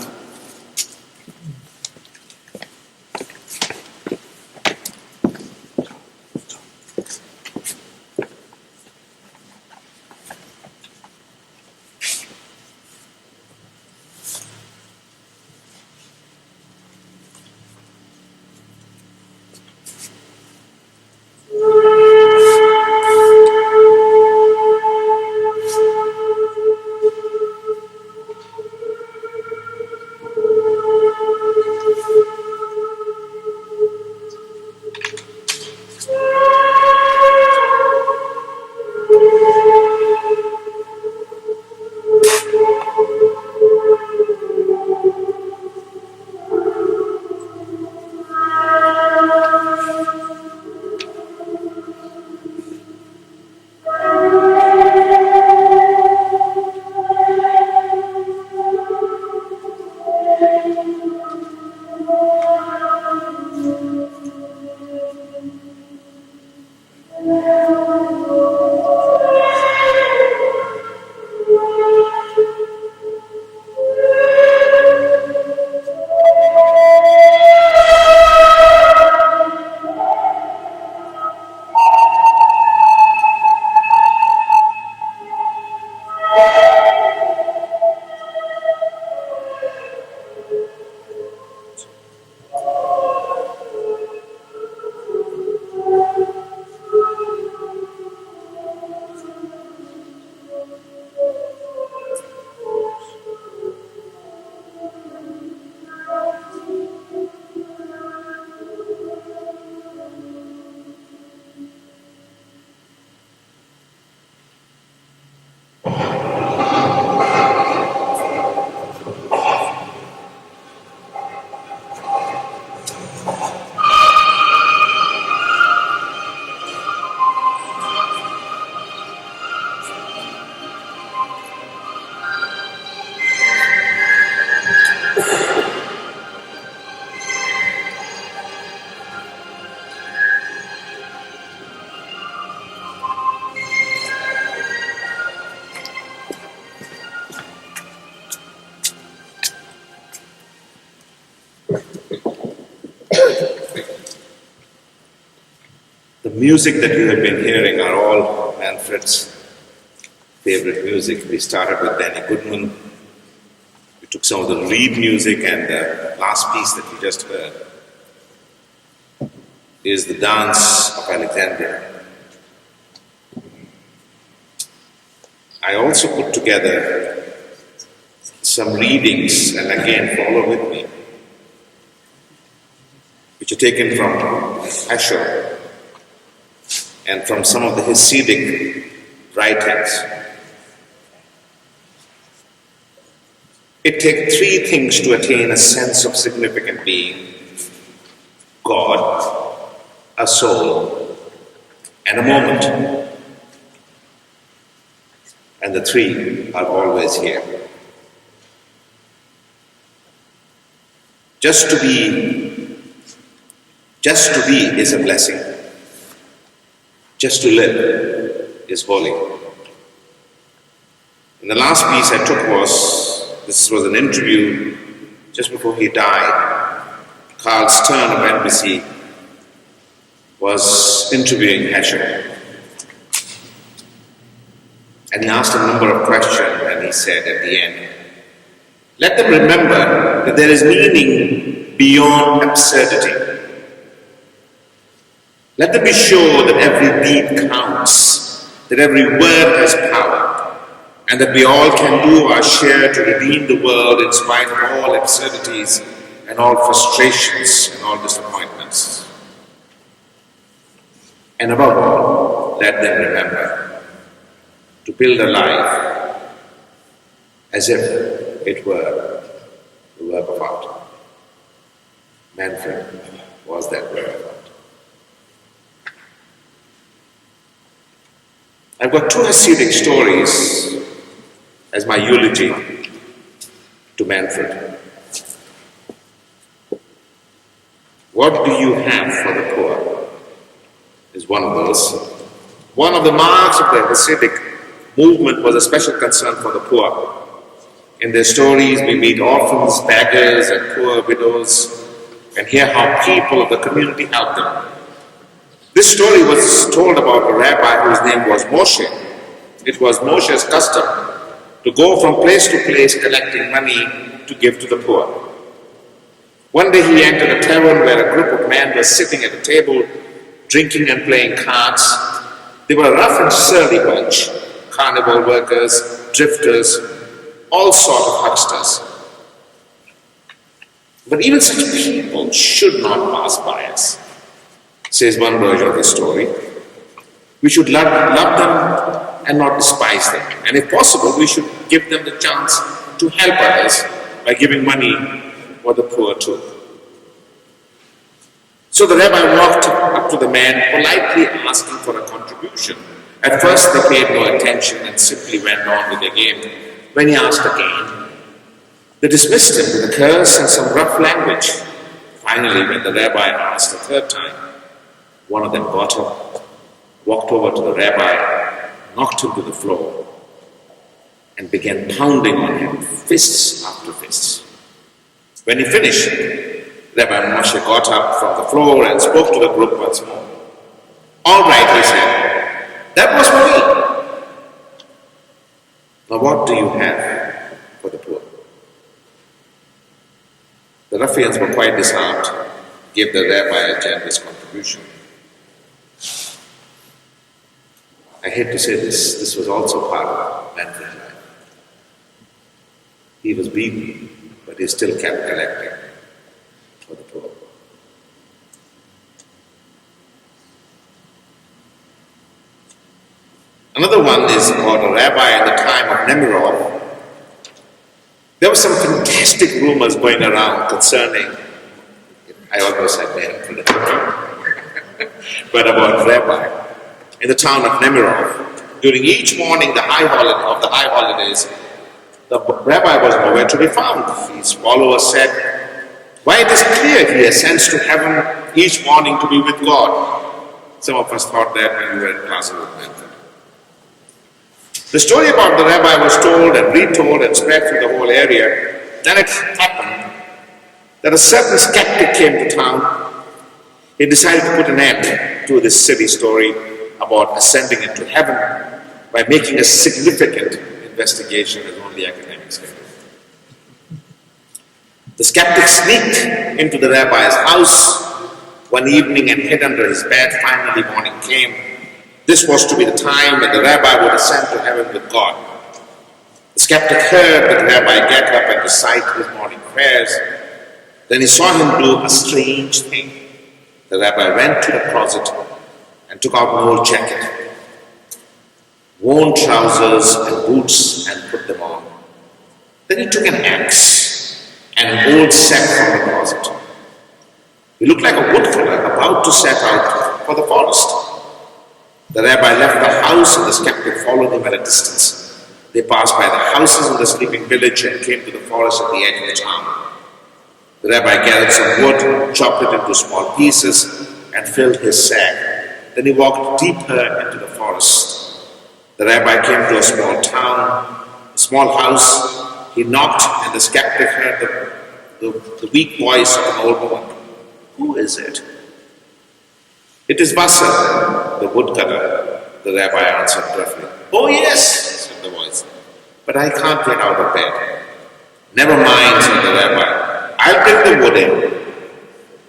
Speaker 2: music that you have been hearing are all Manfred's favorite music. We started with Danny Goodman. We took some of the reed music, and the last piece that we just heard is the Dance of Alexandria. I also put together some readings, and again follow with me, which are taken from Heschel and from some of the Hasidic writings. It takes three things to attain a sense of significant being: God, a soul, and a moment. And the three are always here. Just to be is a blessing. Just to live is holy. And the last piece I took this was an interview just before he died. Carl Stern of NBC was interviewing Heschel. And he asked a number of questions, and he said at the end, "Let them remember that there is meaning beyond absurdity. Let them be sure that every deed counts, that every word has power, and that we all can do our share to redeem the world in spite of all absurdities and all frustrations and all disappointments. And above all, let them remember to build a life as if it were the work of art." Manfred was that work of art. I've got two Hasidic stories as my eulogy to Manfred. What do you have for the poor is one of those. One of the marks of the Hasidic movement was a special concern for the poor. In their stories, we meet orphans, beggars, and poor widows, and hear how people of the community help them. This story was told about a rabbi whose name was Moshe. It was Moshe's custom to go from place to place collecting money to give to the poor. One day he entered a tavern where a group of men were sitting at a table, drinking and playing cards. They were a rough and surly bunch. Carnival workers, drifters, all sorts of hucksters. But even such people should not pass by us, says one version of the story. We should love them and not despise them. And if possible, we should give them the chance to help others by giving money for the poor too. So the rabbi walked up to the man, politely asking for a contribution. At first they paid no attention and simply went on with their game. When he asked again, they dismissed him with a curse and some rough language. Finally, when the rabbi asked a third time, one of them got up, walked over to the rabbi, knocked him to the floor, and began pounding on him, fists after fists. When he finished, Rabbi Moshe got up from the floor and spoke to the group once more. "All right," he said. "That was for me. Now what do you have for the poor?" The ruffians were quite disarmed, gave the rabbi a generous contribution. I hate to say this was also part of Manfred's life. He was beaten, but he still kept collecting for the poor. Another one is about a rabbi at the time of Nemirov. There were some fantastic rumors going around concerning, I almost said Manfred, but about rabbi in the town of Nemirov. During each morning of the high holidays, the rabbi was nowhere to be found. His followers said, "Why, it is clear he ascends to heaven each morning to be with God." Some of us thought that when we were in classes with Manfred. The story about the rabbi was told and retold and spread through the whole area. Then it happened that a certain skeptic came to town. He decided to put an end to this silly story about ascending into heaven by making a significant investigation as only academics can do. The skeptic sneaked into the rabbi's house one evening and hid under his bed. Finally, morning came. This was to be the time when the rabbi would ascend to heaven with God. The skeptic heard the rabbi get up and recite his morning prayers. Then he saw him do a strange thing. The rabbi went to the closet and took out an old jacket, worn trousers and boots, and put them on. Then he took an axe and an old sack from the closet. He looked like a woodcutter about to set out for the forest. The rabbi left the house and the skeptic followed him at a distance. They passed by the houses in the sleeping village and came to the forest at the edge of the town. The rabbi gathered some wood, chopped it into small pieces, and filled his sack. Then he walked deeper into the forest. The rabbi came to a small town, a small house. He knocked, and the skeptic heard the weak voice of an old woman. Who is it? It is Vasa, the woodcutter, the rabbi answered gruffly. Oh yes, said the voice, but I can't get out of bed. Never mind, said the rabbi. I'll bring the wood in.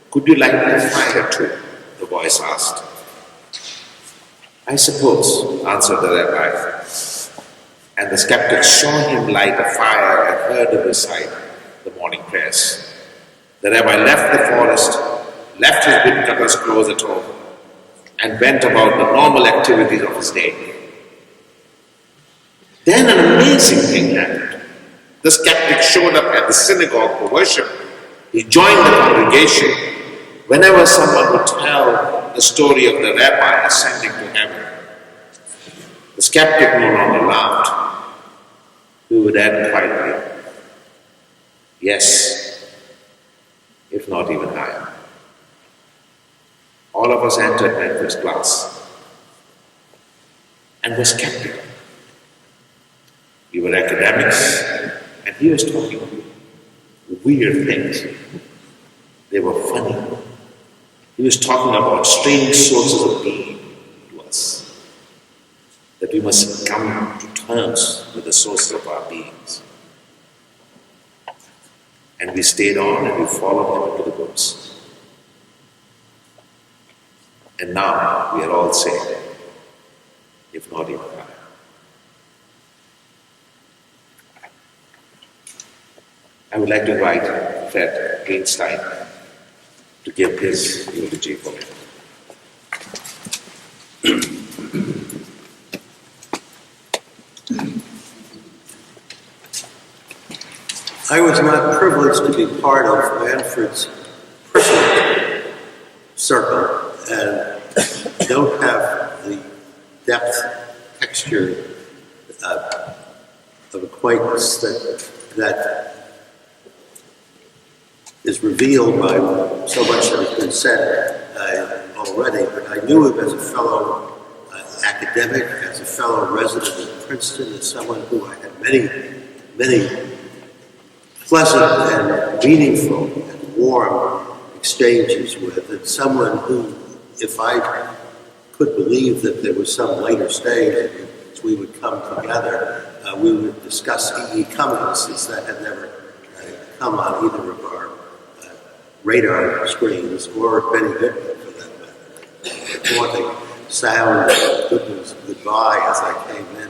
Speaker 2: Could you light the fire too? The voice asked. I suppose, answered the rabbi. And the skeptic saw him light a fire and heard him recite the morning prayers. The rabbi left the forest, left his woodcutter's clothes at home, and went about the normal activities of his day. Then an amazing thing happened. The skeptic showed up at the synagogue for worship. He joined the congregation. Whenever someone would tell the story of the rabbi ascending to heaven, the skeptic no longer laughed. He would add quietly, yes, if not even higher. All of us entered Manfred's class and were skeptical. We were academics, and he was talking weird things. They were funny. He was talking about strange sources of being to us, that we must come to terms with the source of our beings. And we stayed on and we followed him into the woods. And now we are all saved, if not even higher. I would like to invite Fred Greenstein to give his eulogy for me.
Speaker 5: I was not privileged to be part of Manfred's personal circle and don't have the depth, texture of acquaintance that is revealed by so much that has been said already, but I knew him as a fellow academic, as a fellow resident of Princeton, as someone who I had many pleasant and meaningful and warm exchanges with, and someone who, if I could believe that there was some later stage at which we would come together, we would discuss E.E. Cummings, since that had never come on either of our radar screens, or Benny Goodman for that matter. The haunting sound of Goodman's goodbye as I came in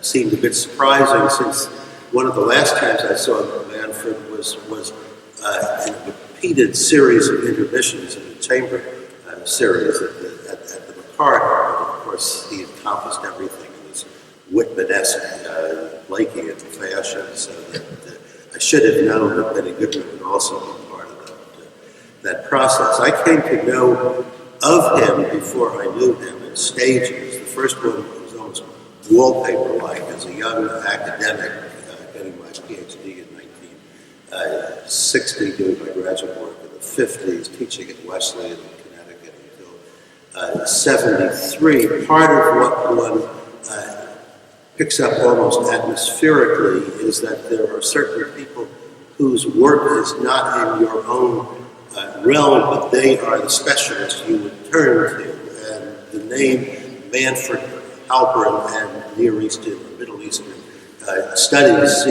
Speaker 5: seemed a bit surprising, since one of the last times I saw Manfred was in a repeated series of intermissions in the chamber series at the McCarthy. But of course, he accomplished everything in this Whitman-esque, Blakey fashion, so that I should have known that Benny Goodman would also be part of that process. I came to know of him before I knew him in stages. The first one was almost wallpaper-like as a young academic, getting my PhD in 1960, doing my graduate work in the 50s, teaching at Wesleyan in Connecticut until 73. Part of what one picks up almost atmospherically is that there are certain people whose work is not in your own realm, but they are the specialists you would turn to. And the name Manfred Halpern and Near Eastern and Middle Eastern studies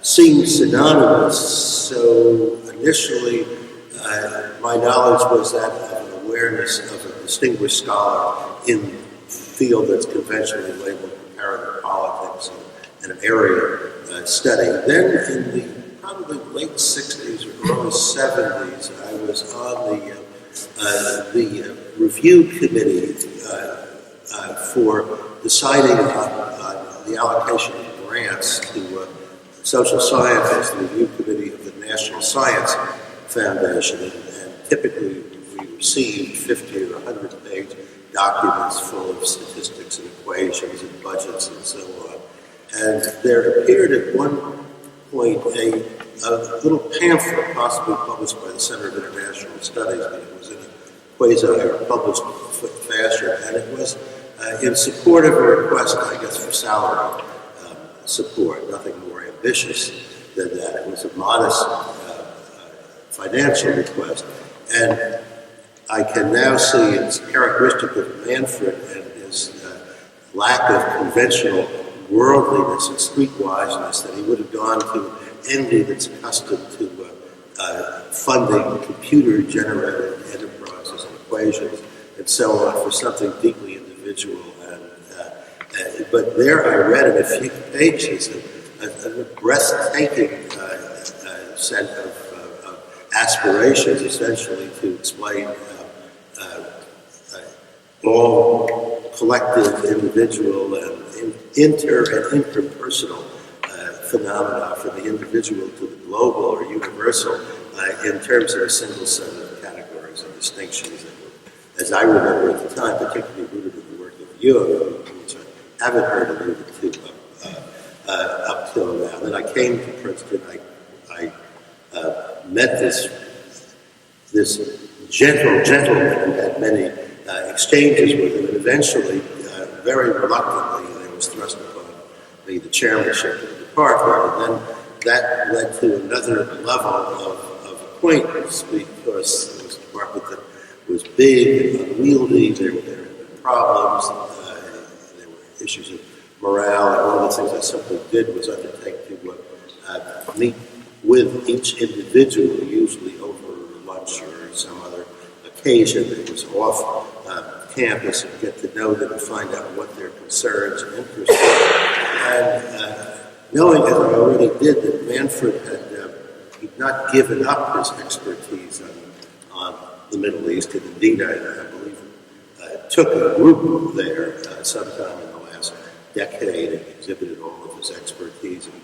Speaker 5: seem synonymous. So initially, my knowledge was that of an awareness of a distinguished scholar in the field that's conventionally labeled comparative politics and an area study. Then in the probably late 60s or early 70s, I was on the review committee for deciding on the allocation of grants to social scientists, the review committee of the National Science Foundation, and typically we received 50 or 100-page documents full of statistics and equations and budgets and so on. And there appeared at one point a little pamphlet, possibly published by the Center of International Studies, but it was in a quasi or published fashion, and it was in support of a request, I guess, for salary support, nothing more ambitious than that. It was a modest financial request. And I can now see it's characteristic of Manfred and his lack of conventional worldliness and streetwiseness that he would have gone to envy that's accustomed to funding computer-generated enterprises and equations and so on for something deeply individual. But there I read in a few pages a breathtaking set of aspirations, essentially, to explain all collective, individual, and interpersonal phenomena from the individual to the global or universal in terms of a single set of categories and distinctions that were, as I remember at the time, particularly rooted in the work of Jung, which I haven't heard alluded to up till now. Then I came to Princeton. I met this gentleman and had many exchanges with him, and eventually, very reluctantly, there was thrust upon me the chairmanship of the department, and then that led to another level of acquaintance, because it was a department that was big and unwieldy. There had been problems, there were issues of morale, and one of the things I simply did was undertake to meet with each individual, usually over lunch or some other occasion that was off campus, and get to know them and find out what their concerns and interests were. And knowing, as I already did, that Manfred he'd not given up his expertise on the Middle East, and indeed, I believe, took a group there sometime in the last decade and exhibited all of his expertise and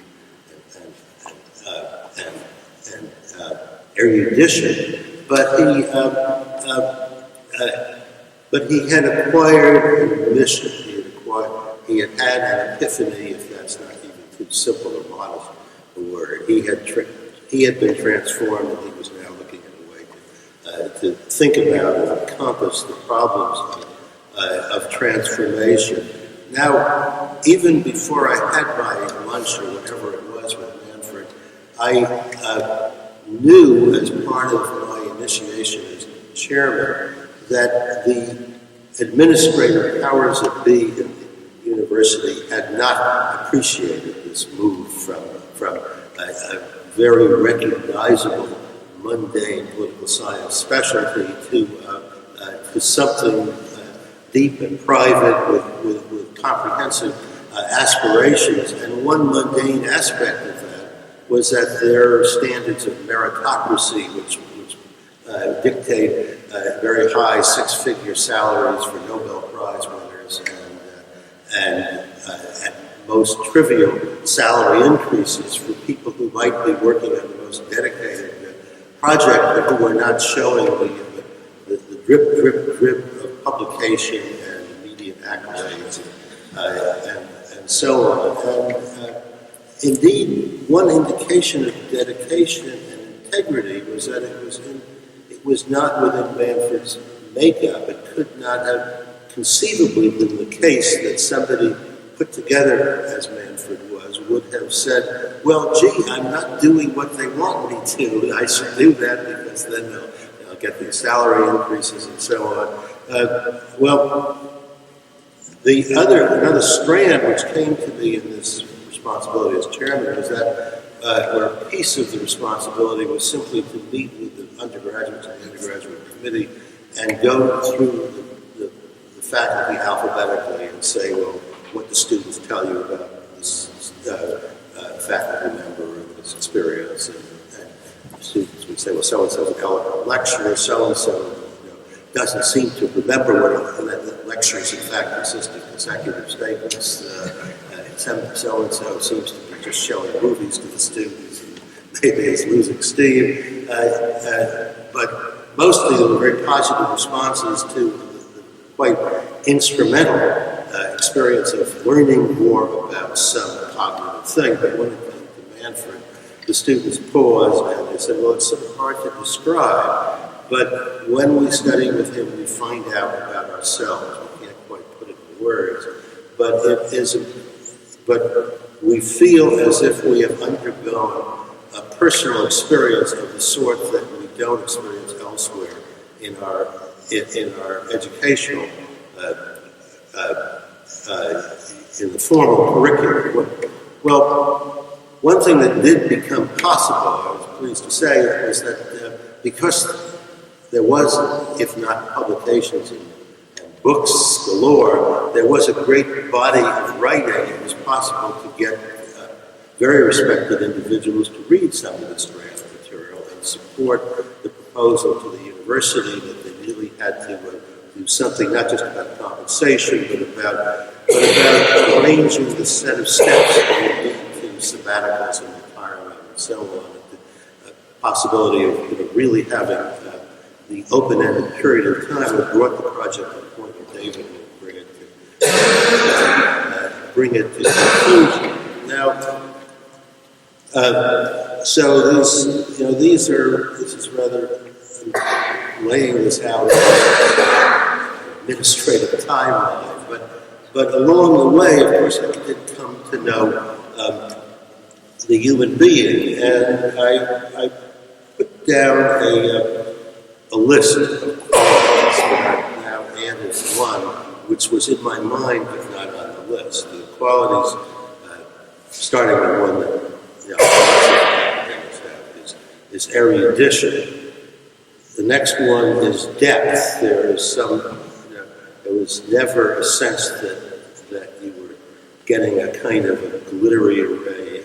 Speaker 5: erudition, but he had acquired a mission. He had had an epiphany, if that's not even too simple or modest a word. He had been transformed, and he was now looking at a way to think about and encompass the problems of transformation. Now, even before I had my lunch or whatever it was with Manfred, I knew, as part of my initiation as chairman, that the administrative powers that be in the university had not appreciated this move from a very recognizable, mundane political science specialty to something deep and private with comprehensive aspirations. And one mundane aspect of that was that there are standards of meritocracy which dictate very high six-figure salaries for Nobel Prize winners and at most trivial salary increases for people who might be working on the most dedicated project, but who are not showing the drip, drip, drip of publication and immediate accolades and so on. And indeed, one indication of dedication and integrity was that it was not within Manfred's makeup. It could not have conceivably been the case that somebody put together, as Manfred was would have said, well, gee, I'm not doing what they want me to. I should do that because then they'll get these salary increases and so on. Another strand which came to me in this responsibility as chairman was that where a piece of the responsibility was simply to meet with the undergraduates and the undergraduate committee and go through the faculty alphabetically and say, well, what do students tell you about this faculty member and this experience? And students would say, well, so-and-so's an eloquent lecturer, so-and-so doesn't seem to remember what that lectures, in fact, consist of consecutive statements. So-and-so seems to be just showing movies to the students, and maybe it's losing steam. But mostly there were very positive responses to the quite instrumental experience of learning more about some cognitive thing. But when it came to Manfred, the students paused and they said, well, it's sort of hard to describe. But when we study with him, we find out about ourselves. We can't quite put it in words, but but we feel as if we have undergone a personal experience of the sort that we don't experience elsewhere in our educational in the formal curriculum. Well, one thing that did become possible, I was pleased to say, was that because there was, if not publications and books galore, there was a great body of writing. It was possible to get very respected individuals to read some of this draft material and support the proposal to the university that they really had to do something not just about compensation, but about arranging the set of steps that would lead to sabbaticals and retirement and so on. The possibility of really having the open-ended period of time that brought the project to the point where David would bring it to conclusion. Now, so this is rather laying this out as administrative timeline, but along the way, of course, I did come to know the human being, and I put down a list of qualities that I've now added one, which was in my mind but not on the list. The qualities, starting with one that academics have, is erudition. The next one is depth. There was never a sense that you were getting a kind of a glittery array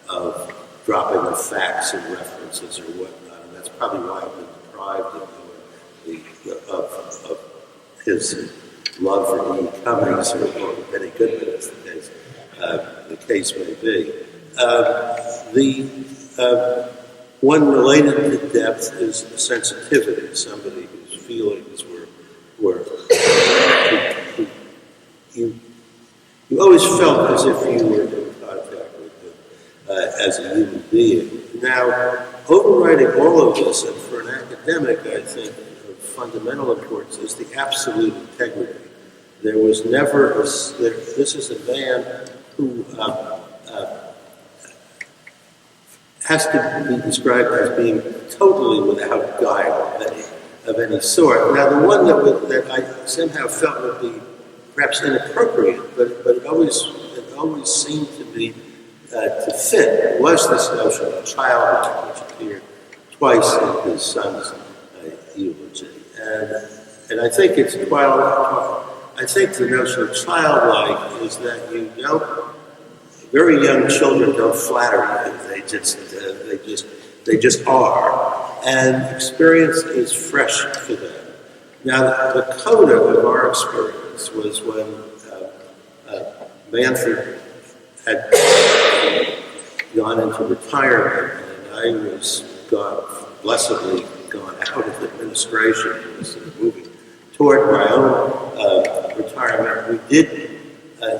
Speaker 5: of dropping of facts and references or whatnot, and that's probably why I've been deprived of his love for E. Cummings or Benny Goodman, as the case may be. The one related to depth is sensitivity, somebody whose feelings were you always felt as if you were in contact with him as a human being. Now, overriding all of this, and for an academic, I think, of fundamental importance, is the absolute integrity. There was never, this is a man who has to be described as being totally without guile of any sort. Now, the one that I somehow felt would be perhaps inappropriate, but it always seemed to me to fit was this notion of childlike, which appeared twice in his son's eulogy. And I think I think the notion of childlike is that very young children don't flatter you. They just are, and experience is fresh to them. Now, the coda of our experience was when Manfred had gone into retirement, and I was blessedly gone out of administration and was moving toward my own retirement. We did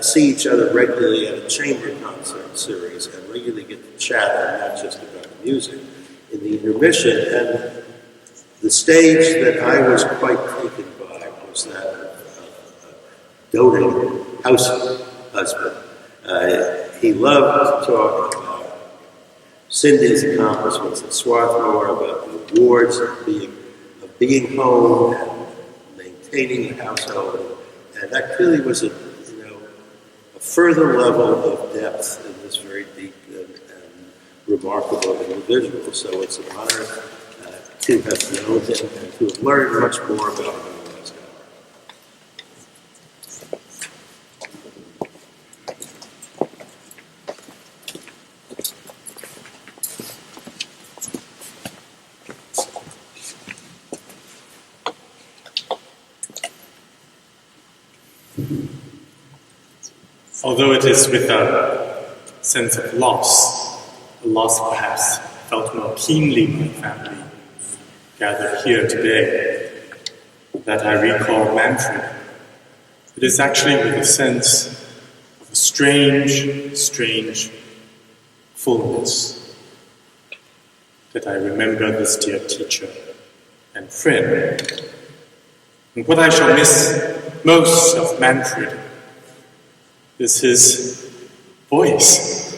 Speaker 5: see each other regularly at a chamber concert series and regularly get to chat, and not just about the music, in the intermission. And the stage that I was quite taken by was that of doting house husband. he loved to talk about Cindy's accomplishments at Swarthmore, about the awards of being home and maintaining the household. And that clearly was a further level of depth in this very deep and remarkable individual. So it's an honor to have known him and to have learned much more about him in the last hour.
Speaker 6: Although it is with a sense of loss, a loss perhaps felt more keenly by family gathered here today, that I recall Manfred. It is actually with a sense of a strange fullness that I remember this dear teacher and friend. And what I shall miss most of Manfred is his voice.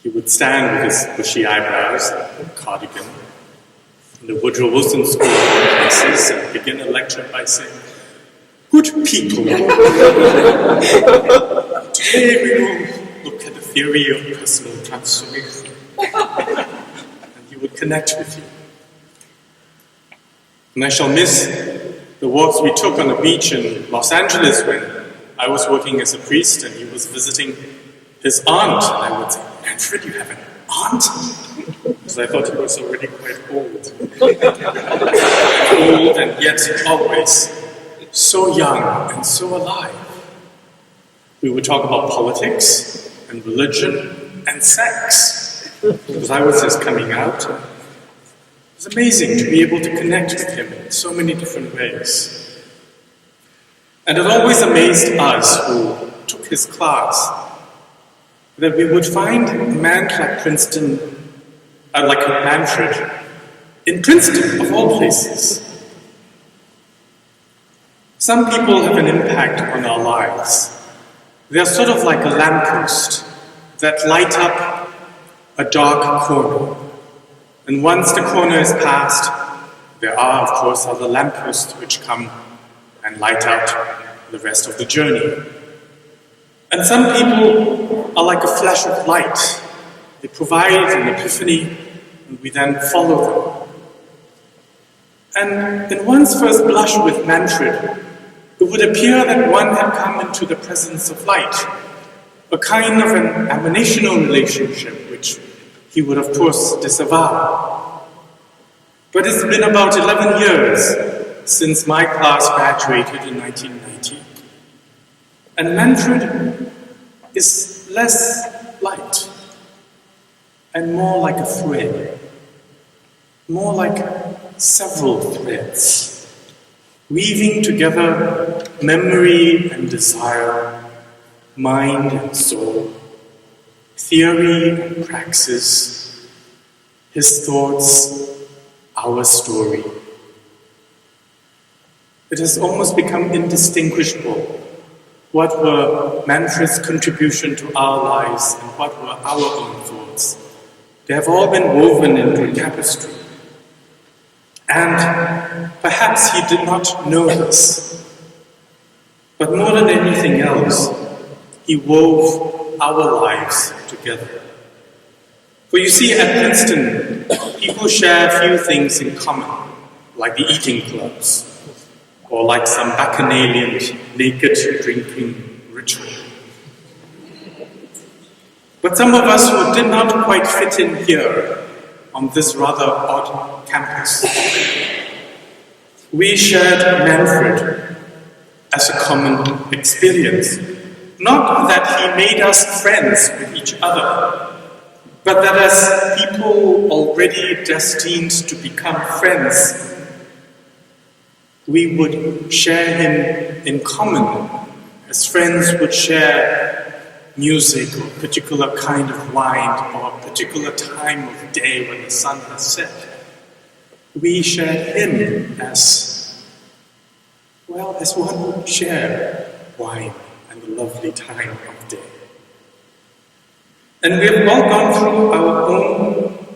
Speaker 6: He would stand with his bushy eyebrows and cardigan in the Woodrow Wilson School of Places and begin a lecture by saying, "Good people, today we will look at the theory of personal transformation." And he would connect with you. And I shall miss the walks we took on the beach in Los Angeles when I was working as a priest and he was visiting his aunt. And I would say, "Manfred, you have an aunt?" Because I thought he was already quite old. Old and yet always so young and so alive. We would talk about politics and religion and sex. Because I was just coming out. It was amazing to be able to connect with him in so many different ways. And it always amazed us who took his class that we would find a man like Princeton, like Manfred, in Princeton, of all places. Some people have an impact on our lives. They're sort of like a lamppost that light up a dark corner. And once the corner is passed, there are, of course, other lampposts which come and light out the rest of the journey. And some people are like a flash of light. They provide an epiphany, and we then follow them. And in one's first blush with Manfred, it would appear that one had come into the presence of light, a kind of an emanational relationship, which he would, of course, disavow. But it's been about 11 years since my class graduated in 1990. And Manfred is less light and more like a thread, more like several threads, weaving together memory and desire, mind and soul, theory and praxis, his thoughts, our story. It has almost become indistinguishable what were Manfred's contribution to our lives and what were our own thoughts. They have all been woven into a tapestry. And perhaps he did not know this, but more than anything else, he wove our lives together. For you see, at Princeton, people share few things in common, like the eating clubs, or like some bacchanalian naked drinking ritual. But some of us who did not quite fit in here on this rather odd campus, we shared Manfred as a common experience. Not that he made us friends with each other, but that as people already destined to become friends, we would share him in common, as friends would share music or a particular kind of wine or a particular time of day when the sun has set. We shared him as, well, as one would share wine and the lovely time of day. And we have all gone through our own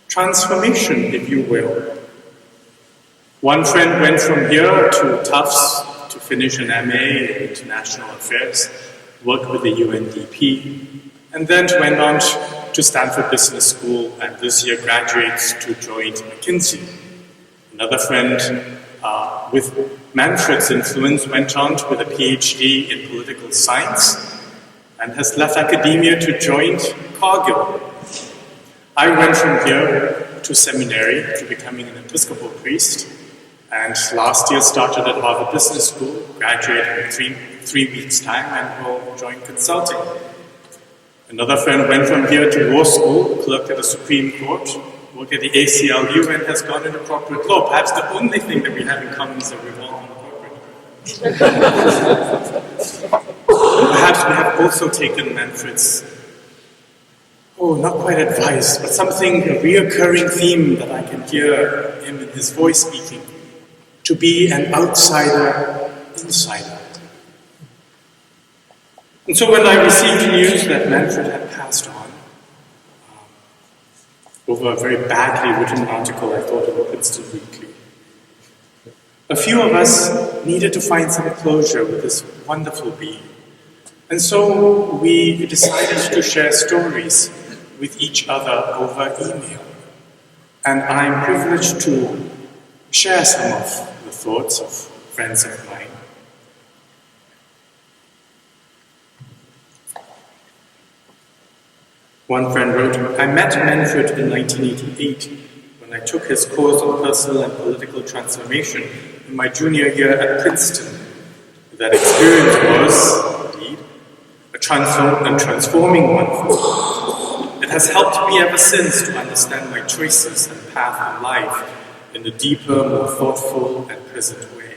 Speaker 6: transformation, if you will. One friend went from here to Tufts to finish an MA in International Affairs, worked with the UNDP, and then went on to Stanford Business School, and this year graduates to join McKinsey. Another friend, with Manfred's influence, went on with a PhD in political science and has left academia to join Cargill. I went from here to seminary to becoming an Episcopal priest, and last year started at Harvard Business School, graduated in three weeks' time, and will join consulting. Another friend went from here to law school, clerked at the Supreme Court, worked at the ACLU, and has gone into corporate law. Perhaps the only thing that we have in common is that we've all gone corporate. Perhaps we have also taken Manfred's, not quite advice, but something, a reoccurring theme that I can hear him in his voice speaking, to be an outsider insider. And so when I received news that Manfred had passed on, over a very badly written article I thought in the Princeton Weekly, a few of us needed to find some closure with this wonderful being. And so we decided to share stories with each other over email. And I'm privileged to share some of the thoughts of friends of mine. One friend wrote, I met Manfred in 1988 when I took his course on personal and political transformation in my junior year at Princeton. That experience was, indeed, a transforming one for me. It has helped me ever since to understand my choices and path in life in a deeper, more thoughtful and present way.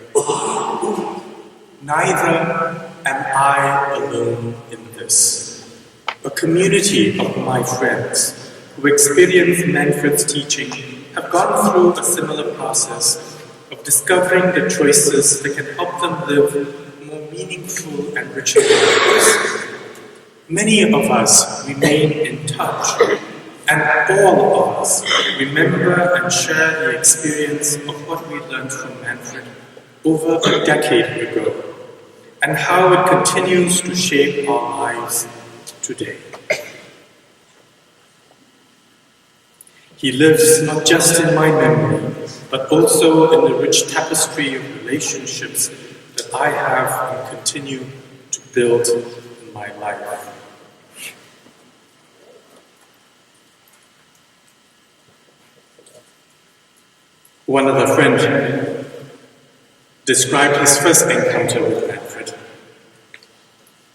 Speaker 6: Neither am I alone in this. A community of my friends who experienced Manfred's teaching have gone through a similar process of discovering the choices that can help them live more meaningful and richer lives. Many of us remain in touch, and all of us remember and share the experience of what we learned from Manfred over a decade ago, and how it continues to shape our lives today. He lives not just in my memory, but also in the rich tapestry of relationships that I have and continue to build in my life. One other friend described his first encounter with Manfred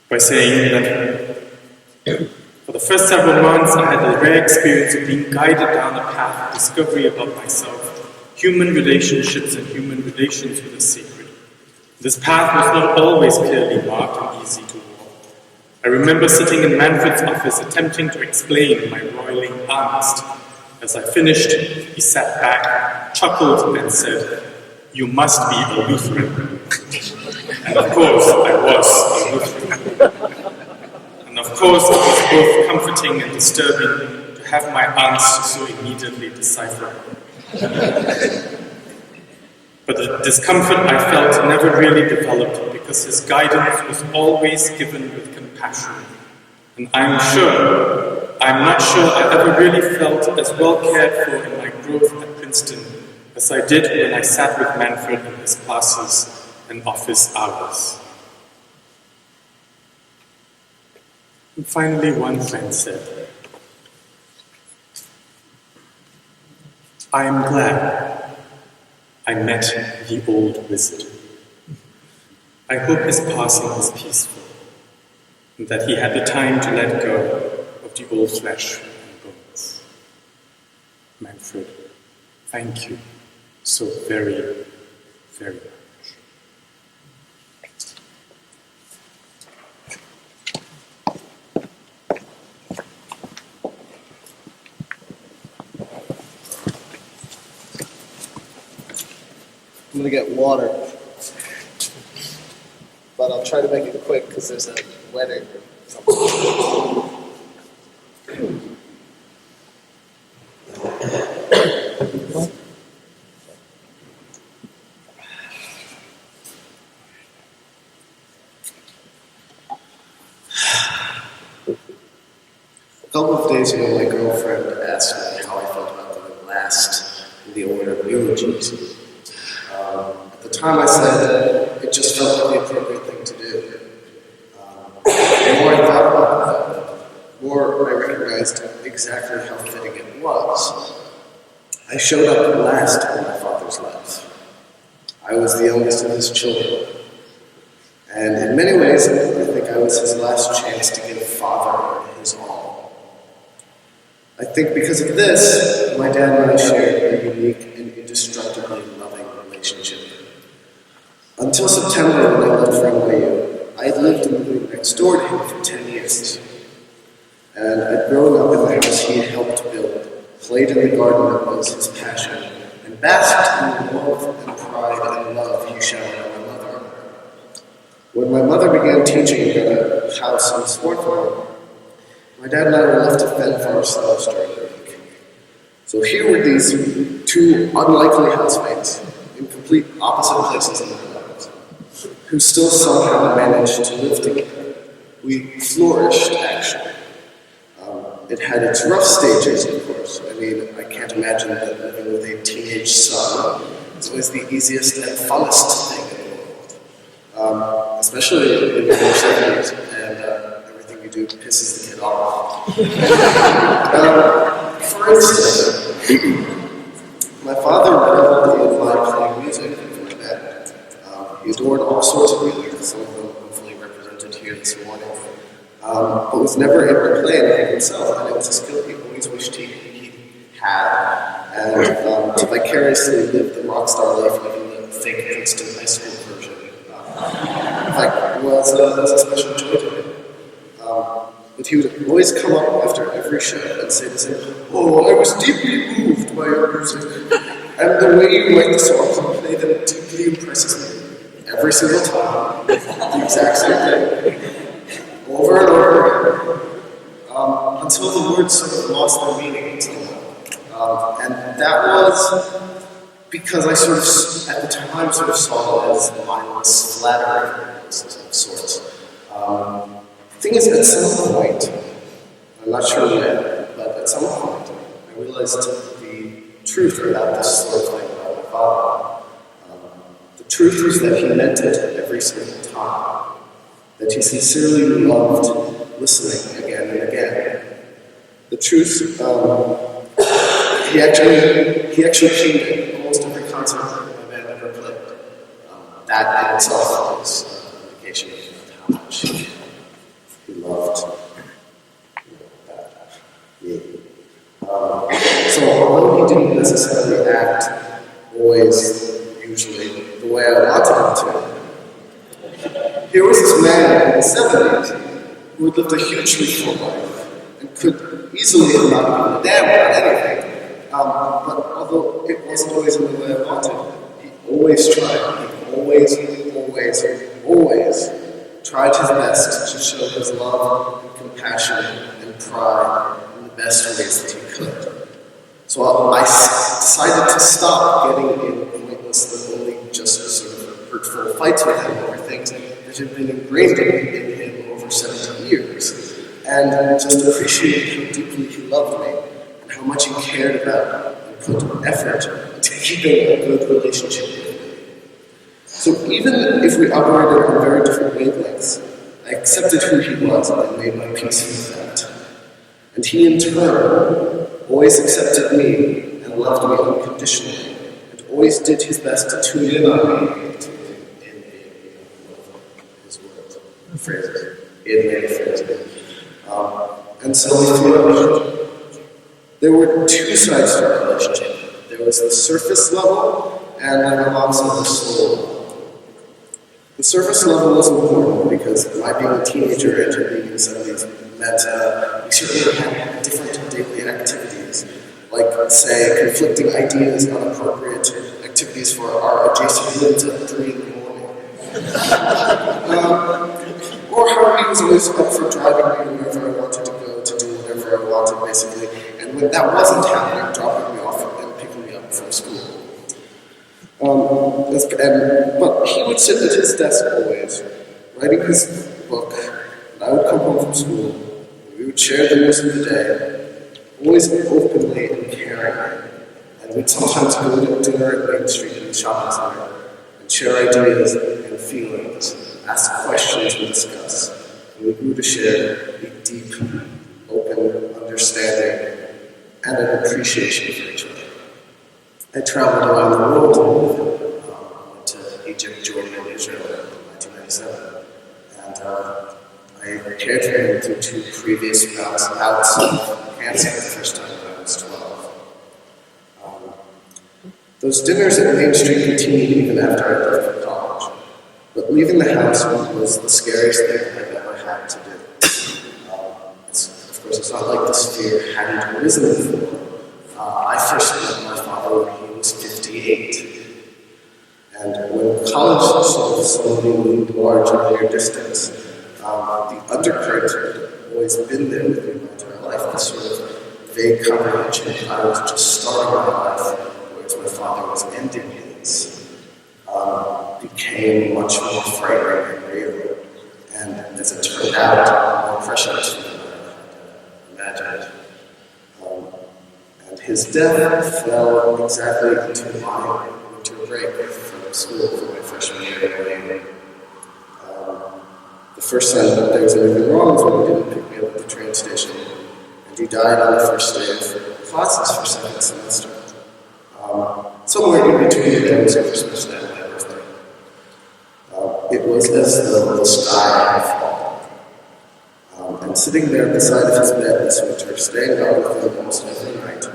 Speaker 6: by saying that for the first several months I had a rare experience of being guided down a path of discovery about myself, human relationships and human relations with the sacred. This path was not always clearly marked and easy to walk. I remember sitting in Manfred's office attempting to explain my roiling angst. As I finished, he sat back, chuckled and said, "You must be a Lutheran." And of course, I was a Lutheran. And of course, it was both comforting and disturbing to have my angst so immediately decipherable. But the discomfort I felt never really developed because his guidance was always given with compassion. And I'm not sure I ever really felt as well cared for in my growth at Princeton as I did when I sat with Manfred in his classes and office hours. And finally, one friend said, I am glad I met the old wizard. I hope his passing was peaceful, and that he had the time to let go of the old flesh and bones. Manfred, thank you so very, very much.
Speaker 7: I'm gonna get water, but I'll try to make it quick because there's a wedding. days ago, my girlfriend asked me how I felt about going last in the order of eulogies. At the time I said it just felt like the appropriate thing to do. The more I thought about it, the more I recognized exactly how fitting it was. I showed up last in my father's life. I was the youngest of his children. And in many ways, I think I was his last chance to give father his all. I think because of this, my dad and I shared a unique and indestructibly loving relationship. Until September, when I left for NYU, I had lived in the room next door to him for 10 years. And I'd grown up in the house he had helped build, played in the garden that was his passion, and basked in the warmth and pride and love he showered on my mother. When my mother began teaching at a house in Swarthmore, my dad and I were left to fend for ourselves during the week. So here were these two unlikely housemates in complete opposite places in the world, who still somehow managed to live together. We flourished, actually. It had its rough stages, of course. I mean, I can't imagine that living with a teenage son is always the easiest and funnest thing in the world. Especially in your 70s, and everything you do pisses the kid off. For instance, my father reveled in my playing music from my bed. He adored all sorts of music, some of them hopefully represented here this morning. But was never able to play anything himself, and it was a skill he always wished he had, and to vicariously live the rock star life like in the fake Princeton high school version. Was a special joy to him. But he would always come up after every show and say the same, "Oh, I was deeply moved by your music, and the way you write the songs and play them deeply impresses me." Every single time, the exact same thing. Over and over again, until the words sort of lost their meaning somehow. And that was because I sort of, at the time, sort of saw it as mindless flattery of sorts. The thing is, at some point, I'm not sure when, but at some point, I realized the truth about this sort of thing about my father. The truth was that he meant it every single time. That he sincerely loved listening again and again. The truth, he actually came to almost every concert my band ever played. That in itself was an indication of how much he loved me. So although he didn't necessarily act always, usually, the way I wanted him to, here was this man in the 70s who had lived a hugely full life and could easily have not given a damn about anything. But although it wasn't always in the way I wanted, he always tried. He always tried his best to show his love and compassion and pride in the best ways that he could. So I decided to stop getting in pointless and only just sort of hurtful fights with him over things that had been ingrained in him over 70 years, and just appreciate how deeply he loved me, and how much he cared about and put effort into keeping a good relationship with me. So even if we operated on very different wavelengths, I accepted who he was and made my peace with that. And he in turn always accepted me and loved me unconditionally, and always did his best to tune in on me. Phrases, in many phrases. And so we flourished. There were two sides to our relationship. There was the surface level, and like my mom said, the soul level. The surface level was important because my being a teenager and him being in the 70s meant we certainly had different daily activities, like, say, conflicting ideas on appropriate activities for our adjacent rooms at 3 in the morning. Or how he was always up for driving me wherever I wanted to go to do whatever I wanted, basically. And when that wasn't happening, dropping me off and picking me up from school. But he would sit at his desk always, writing his book, and I would come home from school, and we would share the news of the day, always openly and caring, and we'd sometimes go to dinner at Main Street in the shopping center and share ideas and feelings, ask questions and discuss. And we grew to share a deep, open understanding and an appreciation for each other. I traveled around the world, went to Egypt, Jordan, and Israel in 1997, and I cared for him through 2 previous bouts of cancer the first time when I was 12. Those dinners at Main Street continued even after I left for college, but leaving the house was the scariest thing I've ever had to do. Of course, it's not like this fear hadn't arisen before. I first met my father when he was 58. And when college sort of slowly loomed large in near distance, the undercurrent had always been there with me my entire life. This sort of vague comprehension that I was just starting my life, whereas my father was ending his, became much more frightening and real. And as it turned out, more precious than I had imagined. And his death fell exactly into my winter break from school for my freshman year. The first sign that there was anything wrong was when he didn't pick me up at the train station, and he died on the first day of classes for second semester. Somewhere in between the days of Christmas and my birthday. It was as though the sky had fallen. And sitting there beside his bed this winter, staying out with him almost every night,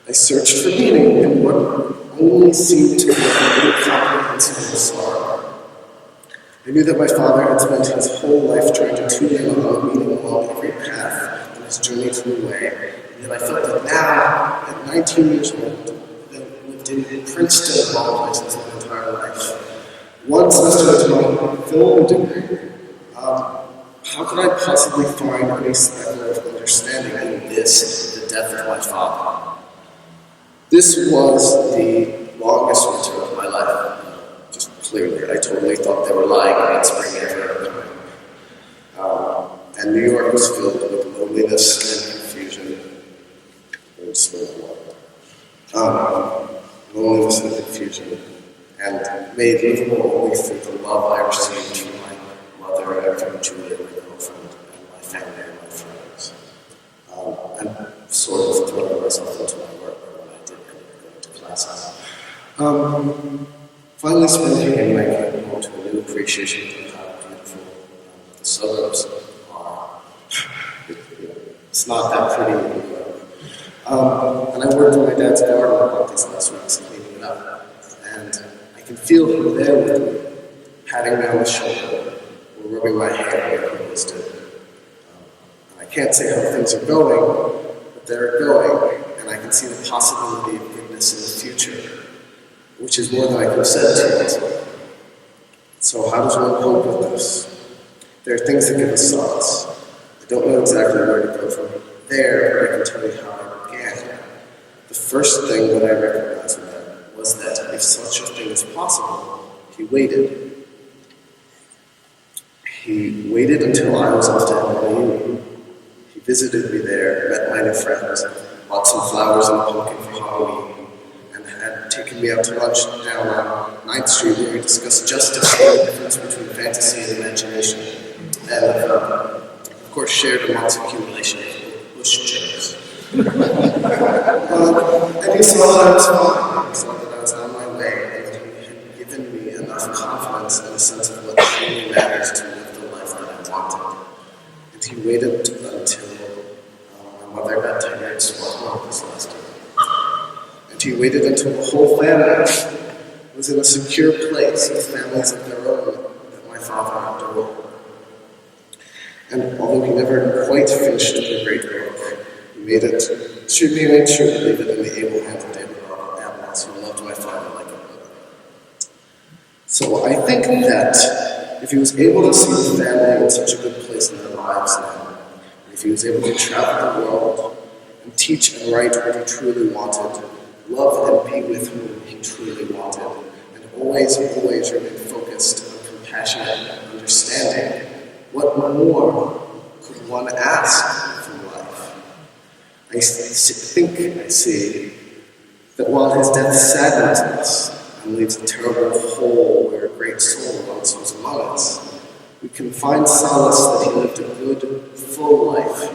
Speaker 7: I searched for meaning in what only seemed to be an incomprehensible sorrow. I knew that my father had spent his whole life trying to tune in on the meaning along every path in his journey through the way, and yet I felt that now, at 19 years old, having lived in Princeton of all places my entire life, one semester into my film degree, how could I possibly find any speckle of understanding in this, the death of my father? This was the longest winter of my life. Just clearly, I totally thought they were lying about spring ever. And New York was filled with loneliness and confusion. It was slow water. Loneliness and confusion, and made livable only through the love I received from my mother and from Julia, my girlfriend, and my family and my friends. And sort of throwing myself into my work when I did go into classes. Finally spending a night came home to a new appreciation of how beautiful the suburbs are. It's not that pretty anymore. And I worked in my dad's garden about these last weeks, cleaning it up. And I can feel him there with me, patting me on the shoulder, or rubbing my hair like he always did. And I can't say how things are going, but they're going, and I can see the possibility of goodness in the future, which is more than I could have said 2 months ago. So how does one cope with this? There are things that give us solace. I don't know exactly where to go from there, but I can tell you how I began. The first thing that I recognized in that was that if such a thing is possible, he waited. He waited until I was off to NYU. He visited me there, met my new friends, bought some flowers and a pumpkin for Halloween, and had taken me out to lunch down on 9th Street where we discussed justice and the difference between fantasy and imagination. And, of course, shared a month's accumulation of bush chips. And he saw that I was fine. He saw that I was on my way, and that he had given me enough confidence and a sense of what truly matters to live the life that I wanted. And he waited until my mother got tired swallowing this last year. And he waited until the whole family was in a secure place with families of their own that my father had to rule. And although he never quite finished the great work, he made sure to leave it in the able hands of David Abels, who loved my father like a brother. So I think that if he was able to see the family in such a good place in their lives now, if he was able to travel the world and teach and write what he truly wanted, love and be with whom he truly wanted, and always remain focused on compassionate understanding, what more could one ask from life? I think I see that while his death saddens us and leaves a terrible hole where a great soul once was among us, we can find solace that he lived a good, full life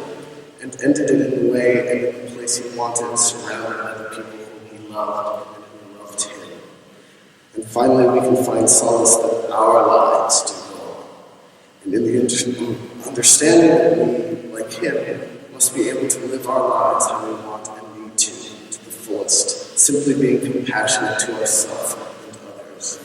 Speaker 7: and ended it in the way and in the place he wanted, surrounded by the people whom he loved and who loved him. And finally, we can find solace that our lives do go on. And in the understanding that we, like him, must be able to live our lives how we want and need to the fullest, simply being compassionate to ourselves and others.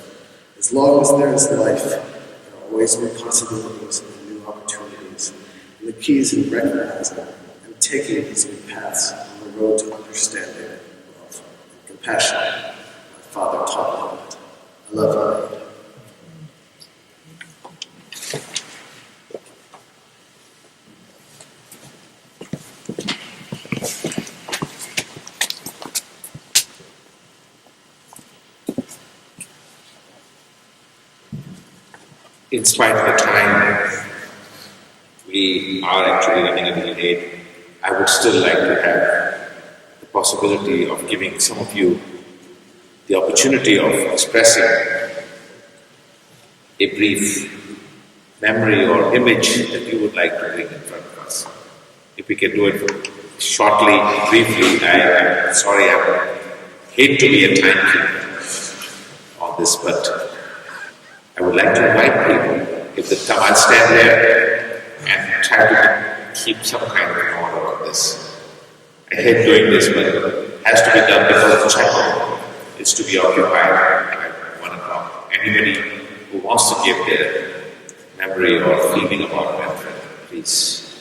Speaker 7: As long as there is life, there are always new possibilities and new opportunities. And the key is in recognizing and taking these new paths on the road to understanding, love, and compassion. My father taught me that. I love you.
Speaker 2: In spite of the time we are actually running a little late, I would still like to have the possibility of giving some of you the opportunity of expressing a brief memory or image that you would like to bring in front of us. If we can do it shortly, briefly, I'm sorry, I hate to be a timekeeper on this, but I would like to invite people, if they come, I'll stand there and try to keep some kind of an order on this. I hate doing this, but it has to be done because the chapel is to be occupied at 1 o'clock. Anybody who wants to give their memory or feeling about Manfred, please.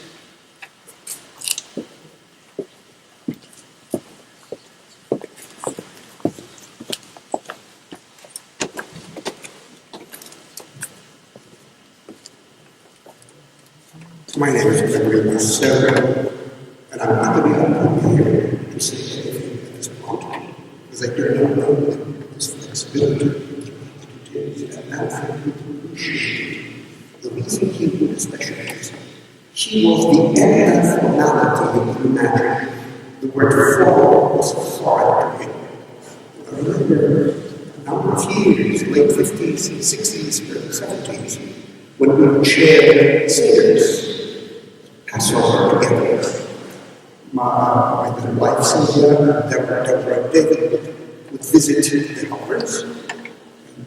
Speaker 8: My name is Gregory Marcel, and I'm not going to be up here to say anything at this point, because I do not know that this flexibility it is that Manfred would appreciate. The reason he would especially is he was the end of formality you could imagine. The word formal was foreign to him. I remember a number of years, late 50s, 60s, early 70s, when we would share singers. Passover together. My little wife, Cynthia, Deborah, David would visit the Halperns,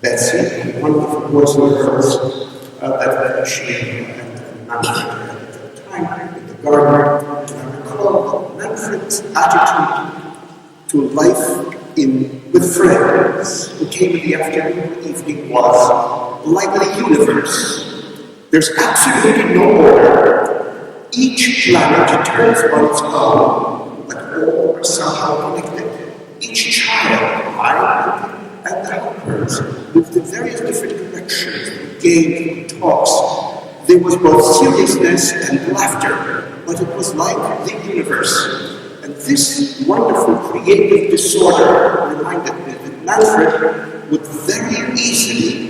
Speaker 8: Betsy, and wonderful boys and girls that she and Manfred had at the time in the garden. And I recall Manfred's attitude to life with friends who came in the afternoon or evening was like the universe. There's absolutely no order. Each planet turns on its own, but all are somehow connected. Each child, I, and the helpers moved in various different directions, games, talks. There was both seriousness and laughter, but it was like the universe. And this wonderful creative disorder reminded me that Manfred would very easily,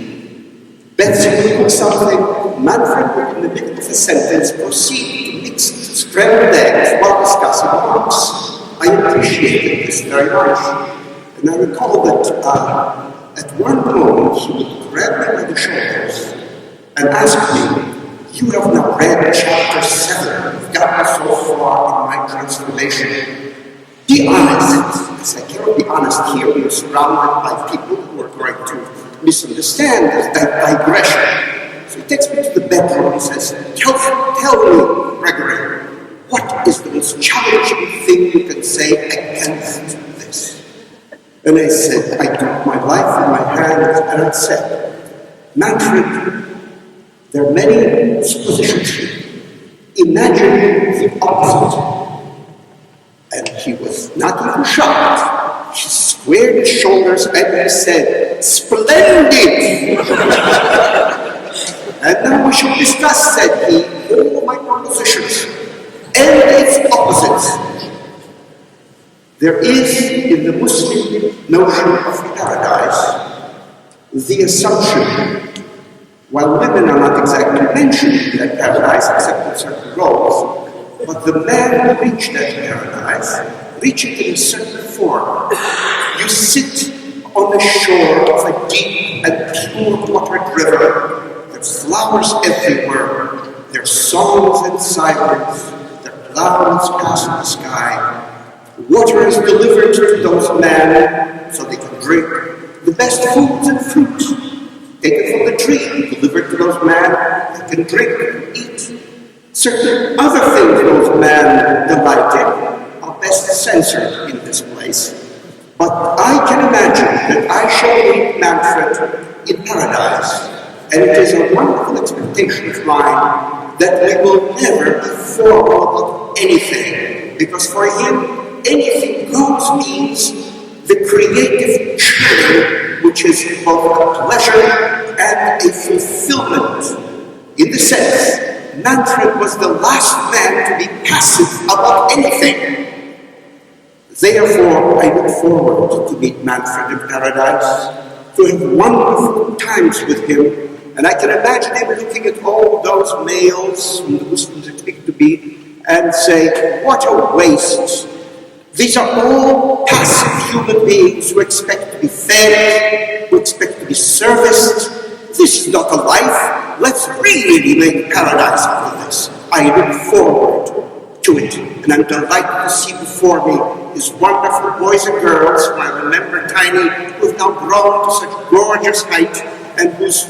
Speaker 8: Betsy would put something, Manfred would in the middle of a sentence proceed to mix scrambled eggs while discussing marks. I appreciated this very much. And I recall that at one moment he would grab me by the shoulders and ask me, "You have now read chapter 7, you've gotten so far in my transformation. Be honest." I said, "I cannot be honest here. We are surrounded by people who are going to misunderstand that digression." So he takes me to the bedroom and says, Tell me, Gregory, what is the most challenging thing you can say against this?" And I said, I took my life in my hands and I said, "Manfred, there are many suppositions here. Imagine the opposite." And he was not even shocked. He squared his shoulders and he said, "Splendid!" "And now we shall discuss," said he, "all my propositions and its opposites. There is in the Muslim notion of paradise the assumption, while women are not exactly mentioned in that paradise except in certain roles, But the man who reached that paradise reached it in a certain form. You sit on the shore of a deep and pure-watered river. There's flowers everywhere. There's songs and sirens. There are clouds pass in the sky. Water is delivered to those men so they can drink. The best foods and fruits taken from the tree, delivered to those men that can drink and eat. Certain other things those men delight in are best censored in this place. But I can imagine that I shall meet Manfred in paradise, and it is a wonderful expectation of mine that we will never be formal about anything, because for him, anything goes means the creative churning, which is both a pleasure and a fulfillment. In the sense, Manfred was the last man to be passive about anything. Therefore, I look forward to meet Manfred in paradise, to have wonderful times with him, and I can imagine him looking at all those males whom the Muslims expect to be and say, what a waste. These are all passive human beings who expect to be fed, who expect to be serviced. This is not a life. Let's really make paradise out of this. I look forward to it, and I'm delighted to see before me these wonderful boys and girls who I remember tiny, who have now grown to such gorgeous height, and whose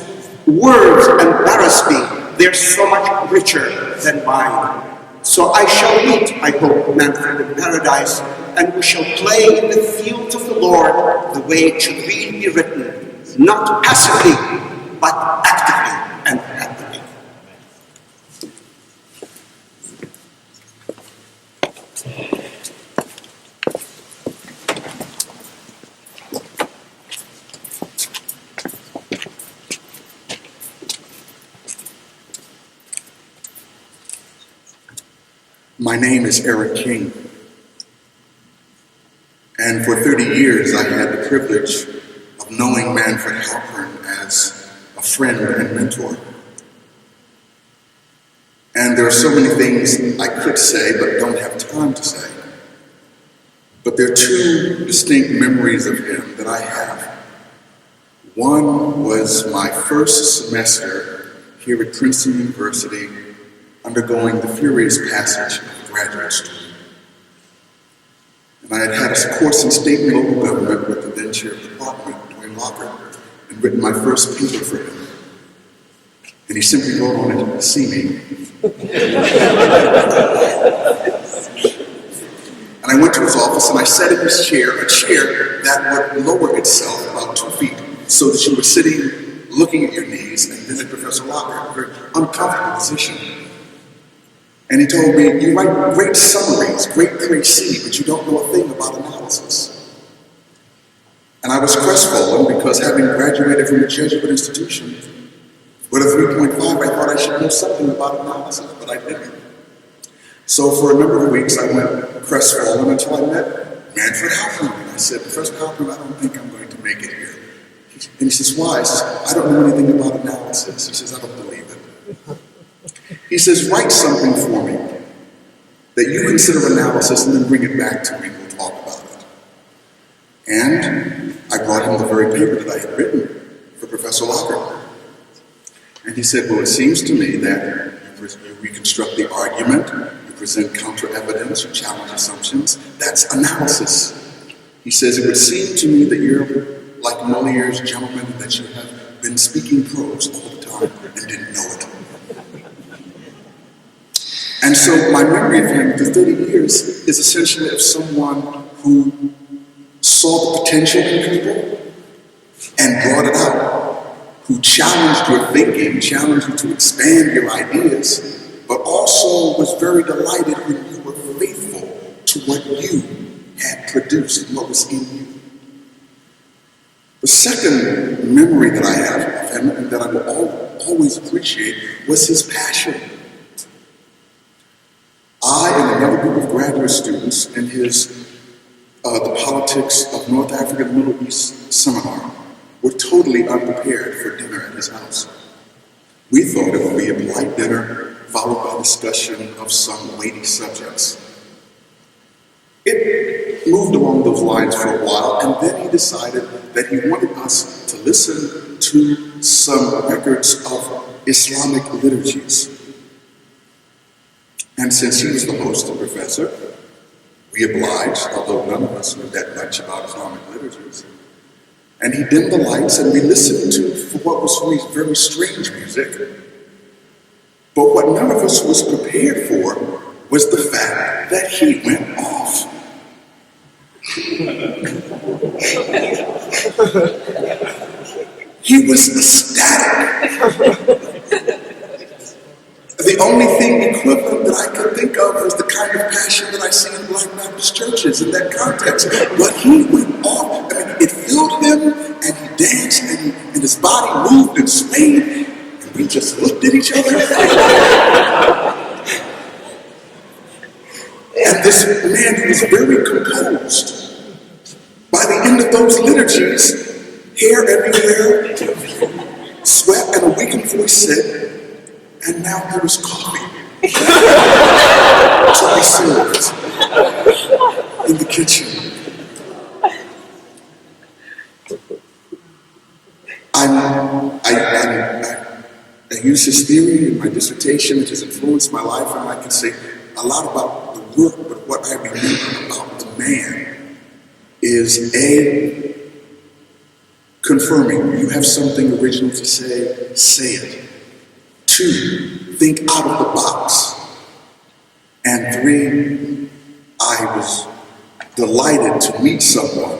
Speaker 8: words embarrass me. They're so much richer than mine. So I shall meet, I hope, Manfred in paradise, and we shall play in the fields of the Lord the way it should really be written, not passively, but actively and happily.
Speaker 9: My name is Eric King, and for 30 years I had the privilege of knowing Manfred Halpern as a friend and mentor. And there are so many things I could say but don't have time to say. But there are two distinct memories of him that I have. One was my first semester here at Princeton University, undergoing the furious passage of a graduate student. And I had had a course in state and local government with the then chair of the department, Dwayne Locker, and written my first paper for him. And he simply wrote on it, "See me." And I went to his office and I sat in his chair, a chair that would lower itself about 2 feet, so that you were sitting, looking at your knees, and then at Professor Locker, a very uncomfortable position. And he told me, "You write great summaries, great précis, but you don't know a thing about analysis." And I was crestfallen because, having graduated from a Jesuit institution with a 3.5, I thought I should know something about analysis, but I didn't. So for a number of weeks, I went crestfallen until I met Manfred Halpern. And I said, "Professor Halpern, I don't think I'm going to make it here." And he says, "Why?" I says, "I don't know anything about analysis." He says, "I don't believe it." He says, "Write something for me that you consider analysis and then bring it back to me and we'll talk about it." And I brought him the very paper that I had written for Professor Locker. And he said, "Well, it seems to me that you reconstruct the argument, you present counter-evidence, you challenge assumptions. That's analysis." He says, "It would seem to me that you're like Moliere's gentleman, that you have been speaking prose all the time and didn't know it." And so my memory of him for 30 years is essentially of someone who saw the potential in people and brought it out, who challenged your thinking, challenged you to expand your ideas, but also was very delighted when you were faithful to what you had produced and what was in you. The second memory that I have of him and that I will always appreciate was his passion. I and another group of graduate students in his The Politics of North Africa and Middle East seminar were totally unprepared for dinner at his house. We thought it would be a polite dinner, followed by discussion of some weighty subjects. It moved along those lines for a while, and then he decided that he wanted us to listen to some records of Islamic liturgies. And since he was the host and professor, we obliged, although none of us knew that much about Islamic liturgies. And he dimmed the lights, and we listened to for what was for me very strange music. But what none of us was prepared for was the fact that he went off. He was ecstatic. The only thing equivalent that I could think of was the kind of passion that I see in Black Baptist churches in that context. But he went off. I mean, it filled him, and he danced, and his body moved and swayed, and we just looked at each other. And this man who was very composed, by the end of those liturgies, hair everywhere, sweat, and a weakened voice said, "And now there is coffee to be served in the kitchen." I use his theory in my dissertation, which has influenced my life, and I can say a lot about the work, but what I remember about the man is A, confirming you have something original to say it. 2, think out of the box. And 3, I was delighted to meet someone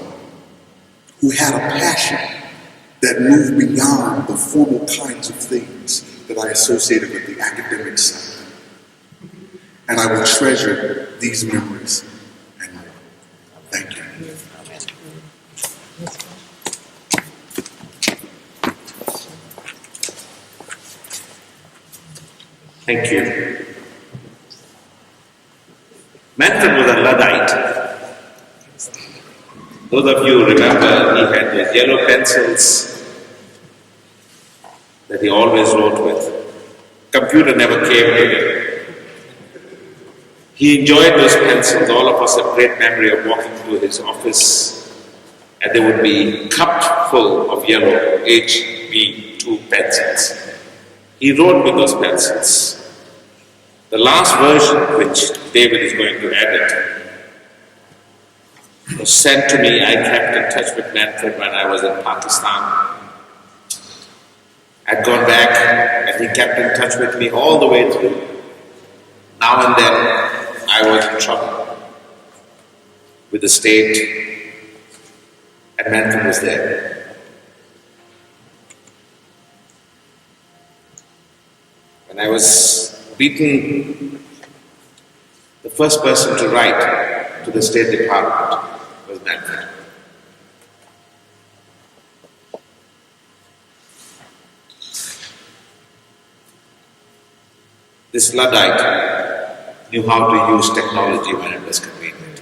Speaker 9: who had a passion that moved beyond the formal kinds of things that I associated with the academic side. And I will treasure these memories. And thank you.
Speaker 2: Thank you. Manfred was a Luddite. Those of you remember he had those yellow pencils that he always wrote with. Computer never came to him. He enjoyed those pencils. All of us have great memory of walking through his office, and they would be cupped full of yellow HB2 pencils. He wrote with those pencils. The last version, which David is going to edit, was sent to me. I kept in touch with Manfred when I was in Pakistan. I'd gone back, and he kept in touch with me all the way through. Now and then, I was in trouble with the state, and Manfred was there. When I was beaten, the first person to write to the State Department was Manfred. This Luddite knew how to use technology when it was convenient.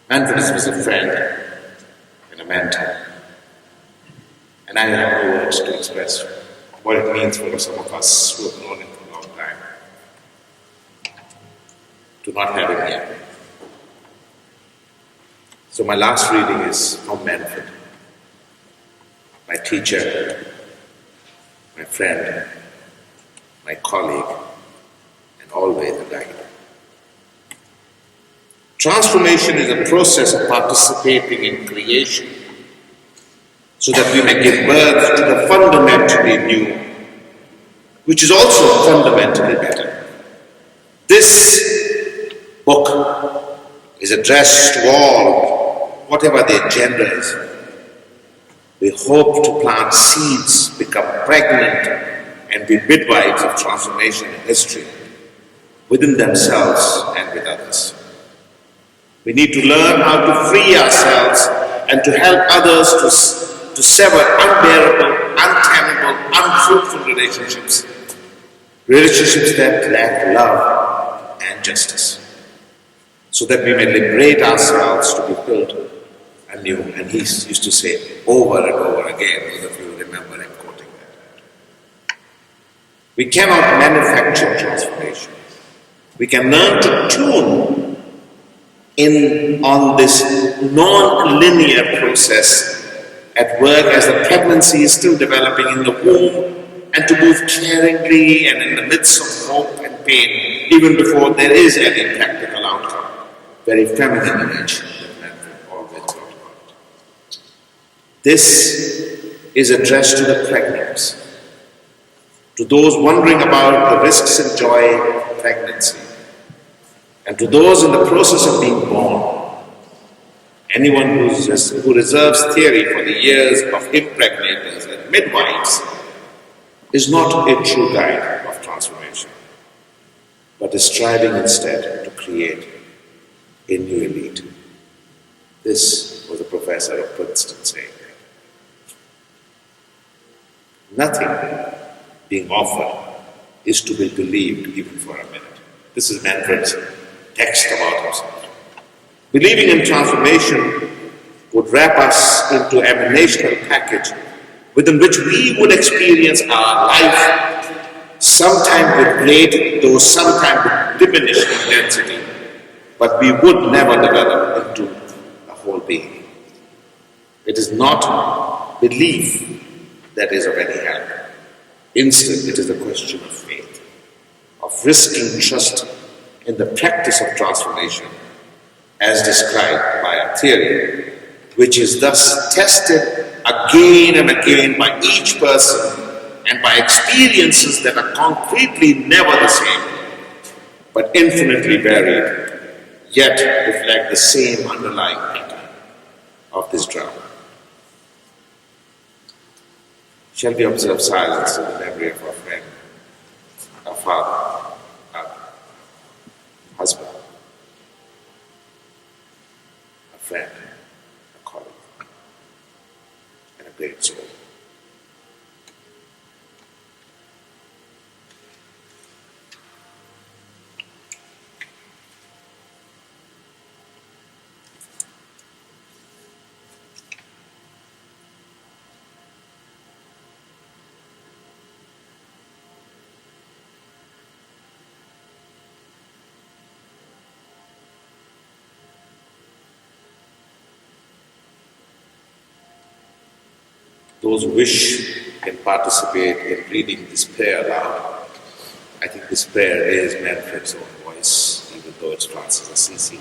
Speaker 2: Manfred was a friend and a mentor. And I have no words to express what it means for some of us who have known him for a long time to not have him here. So my last reading is from Manfred, my teacher, my friend, my colleague, and always a guide. Transformation is a process of participating in creation, so that we may give birth to the fundamentally new, which is also fundamentally better. This book is addressed to all, whatever their gender is. We hope to plant seeds, become pregnant, and be midwives of transformation in history, within themselves and with others. We need to learn how to free ourselves and to help others to sever unbearable, untenable, unfruitful relationships that lack love and justice, so that we may liberate ourselves to be built anew. And he used to say over and over again, those of you remember him quoting. We cannot manufacture transformation. We can learn to tune in on this non-linear process at work as the pregnancy is still developing in the womb, and to move caringly and in the midst of hope and pain, even before there is any practical outcome. Very feminine image that Manfred always talked about. This is addressed to the pregnant, to those wondering about the risks and joy of pregnancy, and to those in the process of being born. Anyone who reserves theory for the years of impregnators and midwives is not a true guide of transformation, but is striving instead to create a new elite. This was a professor of Princeton saying. Nothing being offered is to be believed even for a minute. This is Manfred's text about himself. Believing in transformation would wrap us into an emanational package within which we would experience our life, sometime with great, though sometime with diminished intensity, but we would never develop into a whole being. It is not belief that is of any help. Instead, it is a question of faith, of risking trust in the practice of transformation as described by our theory, which is thus tested again and again by each person and by experiences that are concretely never the same, but infinitely varied, yet reflect the same underlying pattern of this drama. Shall we observe silence in the memory of our friend, our father, our husband, a friend, a colleague, and a great soul. Those who wish can participate in reading this prayer aloud. I think this prayer is Manfred's own voice, even though it's Francis Assisi.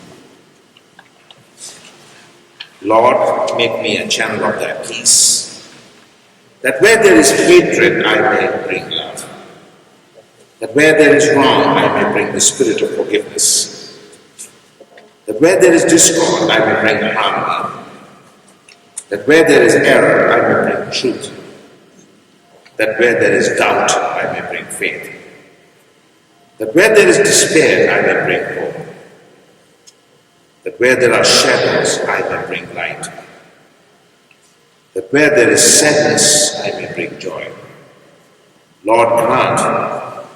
Speaker 2: Lord, make me a channel of thy peace, that where there is hatred I may bring love, that where there is wrong I may bring the spirit of forgiveness, that where there is discord I may bring harmony, that where there is error, I may bring truth, that where there is doubt, I may bring faith, that where there is despair, I may bring hope, that where there are shadows, I may bring light, that where there is sadness, I may bring joy. Lord, grant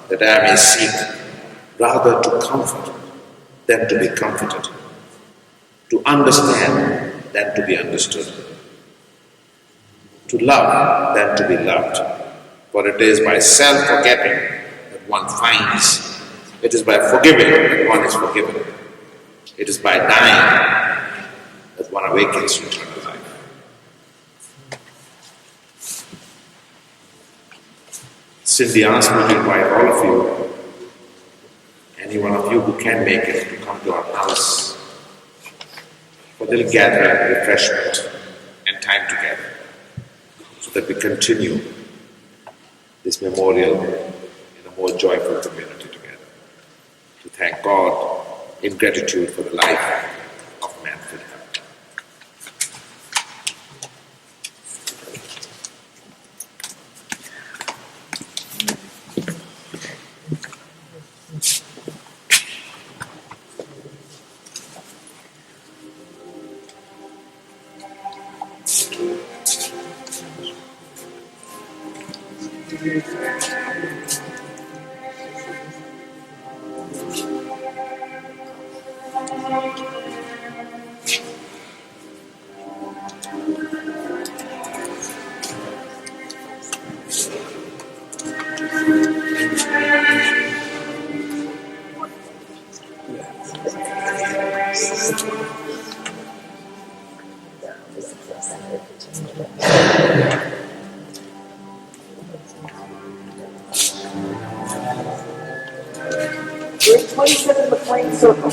Speaker 2: that I may seek rather to comfort than to be comforted, to understand than to be understood, to love than to be loved, for it is by self-forgetting that one finds, it is by forgiving that one is forgiven, it is by dying that one awakens to eternal life. Cindy asked me to invite all of you, any one of you who can make it, to come to our house for a little gathering, refreshment, and time together, so that we continue this memorial in a more joyful community together, to thank God in gratitude for the life of Manfred Halpern.
Speaker 1: We're in 27 McLean Circle.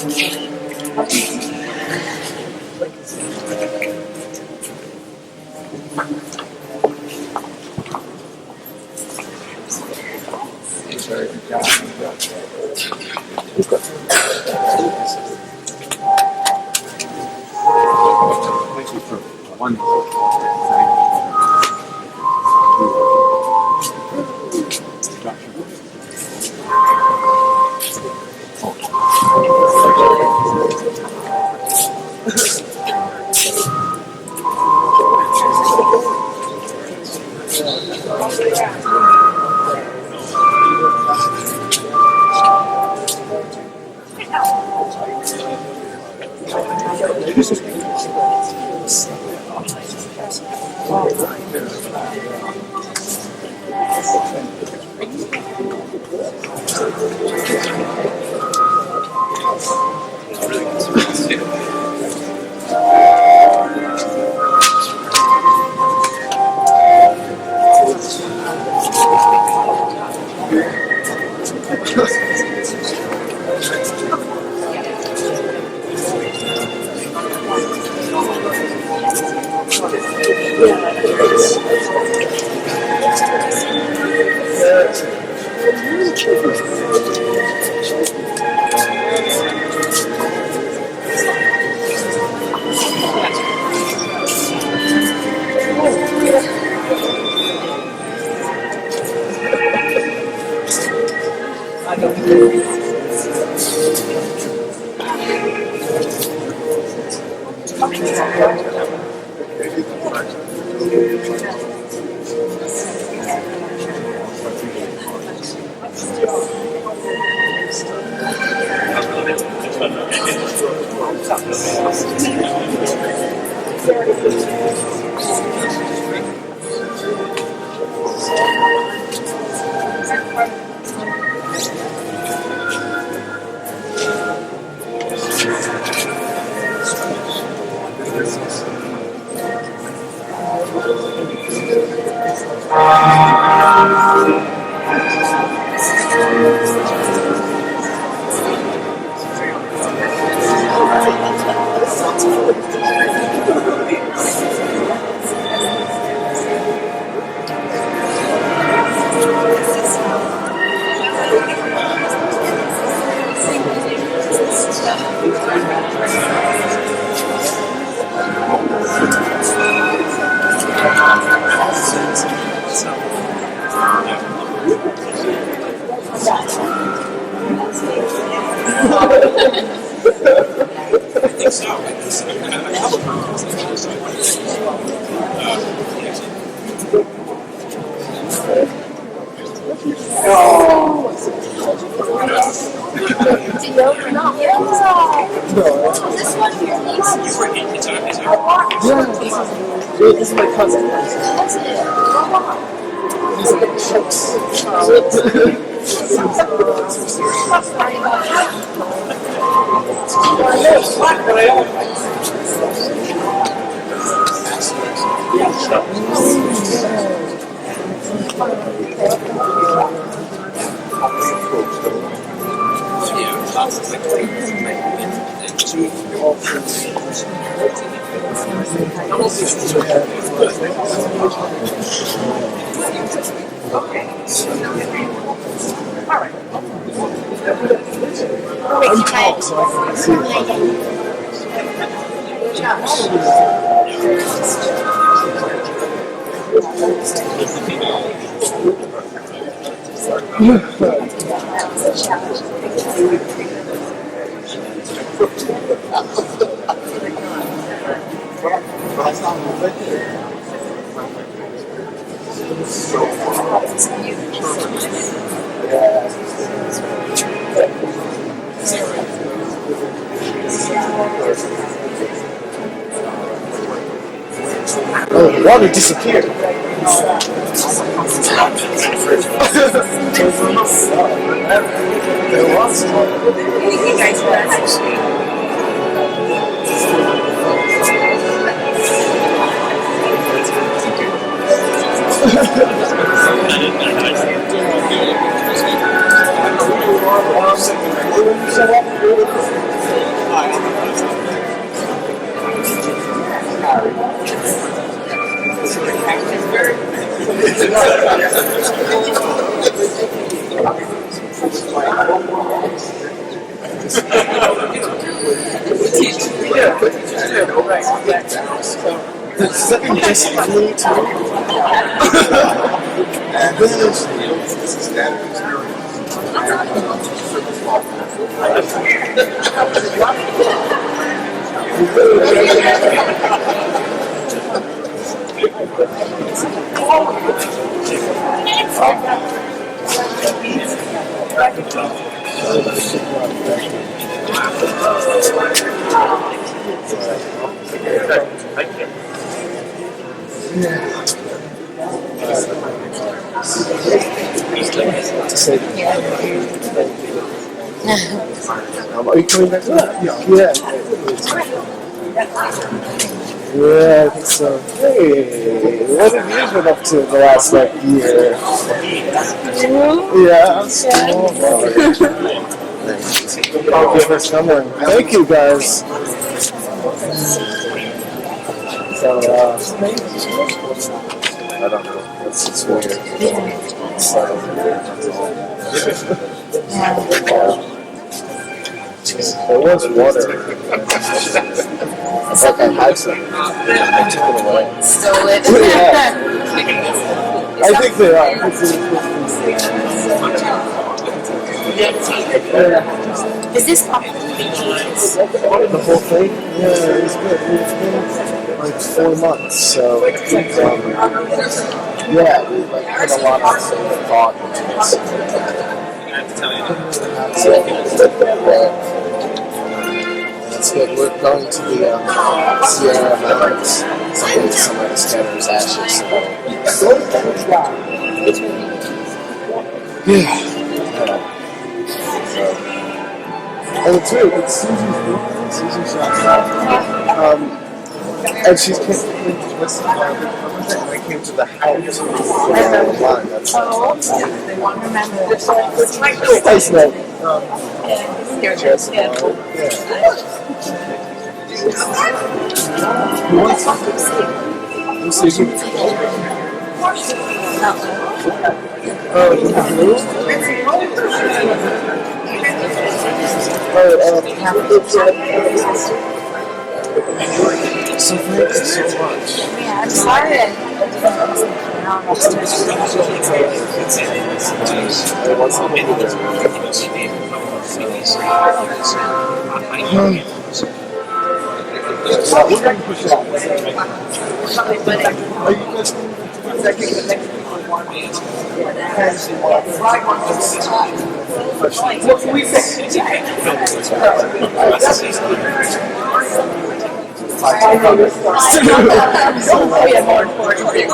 Speaker 10: This is my cousin.
Speaker 11: I'm tall, so I can see Oh, the water disappeared.
Speaker 10: You guys were.
Speaker 11: The second just flew to and then this is that Are you coming back to that? Yeah. Yeah, I think so. Hey, what have you been up to the last year? Yeah. I'll give us someone. Thank you guys. So, I don't know. It's weird. There was water. It's like I had some. I took it away.
Speaker 10: Stole it.
Speaker 11: Yeah. I think they are.
Speaker 10: Is this popular?
Speaker 11: The whole thing? Yeah, it's good. It's been like 4 months, so yeah, we put a lot of thought into this. It's good. We're going to the Sierra Mountains, somewhere to scatter his ashes. And it's weird, it's Susie's birthday, Susie shot and she's came to listen to our big conversation, and I came to the house and line. That's nice note. You want something? You see you? So thank you so much.
Speaker 10: Yeah, I'm sorry.
Speaker 1: What can we say?
Speaker 10: More important for you.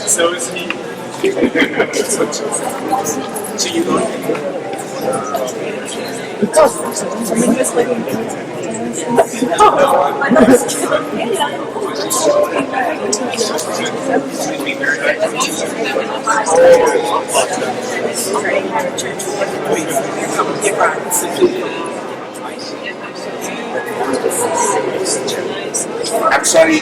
Speaker 6: So is he? So you don't?
Speaker 2: I'm sorry,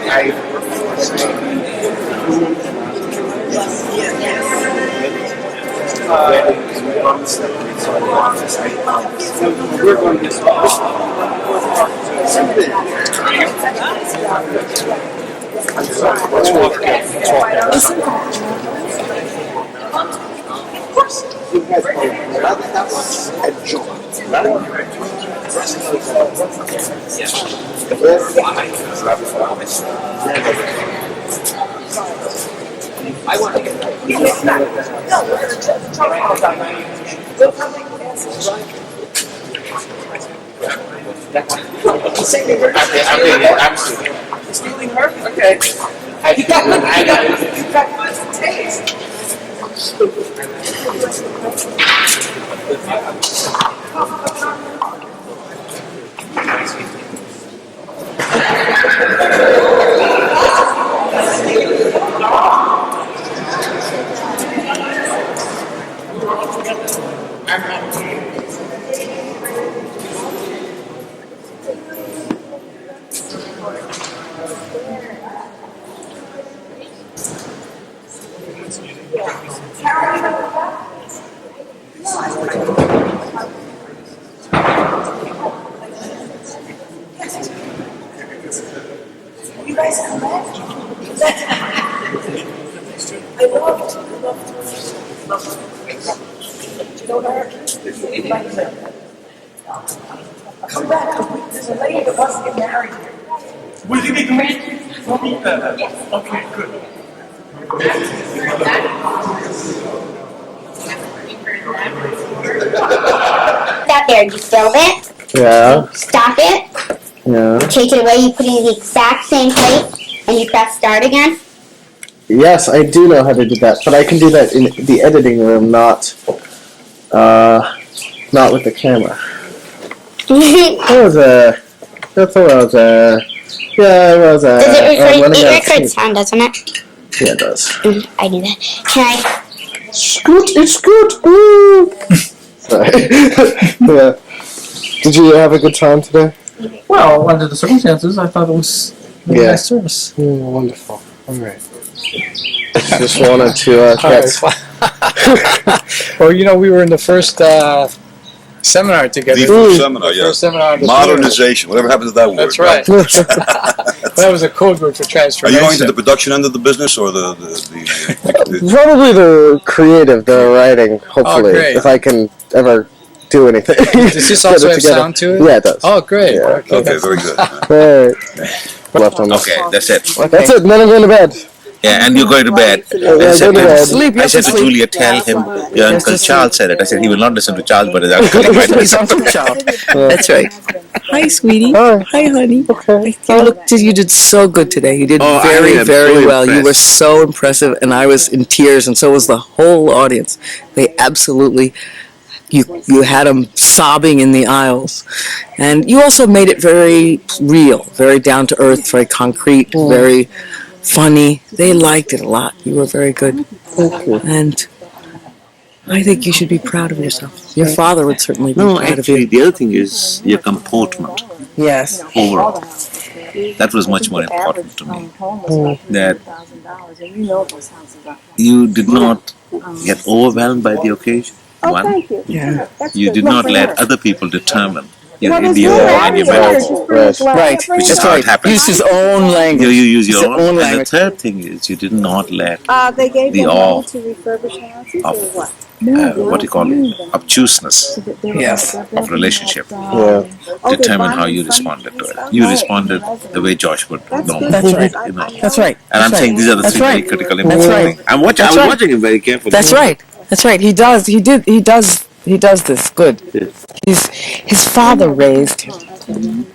Speaker 4: We're going to get
Speaker 1: I want to get that.
Speaker 11: I'm stealing her? Okay. You got good taste. You guys come back? I loved you know her? Come back. There's a lady that wants to get married here.
Speaker 12: Will you be great? We'll meet them. Yes. Okay, good.
Speaker 13: Out there, you build it,
Speaker 11: Yeah.
Speaker 13: stop it,
Speaker 11: Yeah.
Speaker 13: take it away, you put it in the exact same place, and you press start again.
Speaker 11: Yes, I do know how to do that, but I can do that in the editing room, not with the camera. That was that's what I was yeah, it was
Speaker 13: Does it
Speaker 11: running out of
Speaker 13: record
Speaker 11: steam.
Speaker 13: sound, doesn't it?
Speaker 11: Yeah, it does.
Speaker 13: I do that. Can I?
Speaker 11: Scoot, it's scoot, ooh! Sorry. Yeah. Did you have a good time today?
Speaker 14: Well, under the circumstances, I thought it was a nice service.
Speaker 11: Wonderful. All right. Just wanted to get...
Speaker 14: Well, you know, we were in the first seminar together.
Speaker 15: The first seminar, yeah.
Speaker 14: First seminar on the
Speaker 15: Modernization, whatever happened to that word.
Speaker 14: That's right. That was a code word for
Speaker 15: Are
Speaker 14: transformation.
Speaker 15: you going to the production end of the business or the
Speaker 11: Probably the creative, the writing, hopefully,
Speaker 14: great.
Speaker 11: if I can ever do anything.
Speaker 14: Does this
Speaker 11: Get
Speaker 14: also
Speaker 11: it
Speaker 14: have
Speaker 11: together.
Speaker 14: sound to it?
Speaker 11: Yeah, it does.
Speaker 14: Oh, great.
Speaker 11: Yeah.
Speaker 15: Okay, very good.
Speaker 11: Right. Left on this.
Speaker 15: Okay, that's it.
Speaker 11: That's it, then I'm going to bed.
Speaker 15: Yeah, and you're going to bed.
Speaker 11: Yeah, go to bed.
Speaker 15: I said to Julia, tell him your Uncle Charles said it. I said he will not listen to Charles, but his uncle might listen.
Speaker 16: Uncle Charles. That's right. Hi, sweetie. Hi, honey.
Speaker 11: Okay.
Speaker 16: You did so good today. You did
Speaker 2: Oh, I
Speaker 16: very,
Speaker 2: am
Speaker 16: very
Speaker 2: so
Speaker 16: well. You were
Speaker 2: impressed.
Speaker 16: so impressive, and I was in tears, and so was the whole audience. They absolutely, you had them sobbing in the aisles. And you also made it very real, very down to earth, very concrete, very funny. They liked it a lot. You were very good.
Speaker 11: Thank you.
Speaker 16: And I think you should be proud of yourself. Your father would certainly be
Speaker 17: No,
Speaker 16: proud
Speaker 17: actually,
Speaker 16: of you.
Speaker 17: the other thing is your comportment
Speaker 16: Yes.
Speaker 17: overall. That was much more important to me. That you did not get overwhelmed by the occasion. One,
Speaker 16: Yeah.
Speaker 17: you did not let other people determine your
Speaker 16: Well, there's
Speaker 17: idiom
Speaker 16: no
Speaker 17: and your
Speaker 16: language.
Speaker 17: metaphor.
Speaker 16: Right.
Speaker 17: Which is
Speaker 16: That's
Speaker 17: how
Speaker 16: right.
Speaker 17: it happens.
Speaker 16: Use his own language.
Speaker 17: You use
Speaker 16: His
Speaker 17: your own. And the
Speaker 16: language.
Speaker 17: third thing is you did not let
Speaker 10: They gave
Speaker 17: the
Speaker 10: them
Speaker 17: awe
Speaker 10: money to refurbish houses
Speaker 17: of
Speaker 10: or what?
Speaker 17: what do you call it? Obtuseness
Speaker 16: Yes.
Speaker 17: of relationship
Speaker 11: Yeah.
Speaker 17: determine how you responded to it. You responded the way Josh would normally.
Speaker 16: That's right.
Speaker 17: You know.
Speaker 16: That's right.
Speaker 17: And I'm
Speaker 16: That's
Speaker 17: saying
Speaker 16: right.
Speaker 17: these are the
Speaker 16: That's
Speaker 17: three very
Speaker 16: right.
Speaker 17: critical
Speaker 16: That's
Speaker 17: important
Speaker 16: right.
Speaker 17: things. I was
Speaker 16: That's right.
Speaker 17: watching him very carefully.
Speaker 16: That's right. That's right. He does. He does this. Good. His father raised him.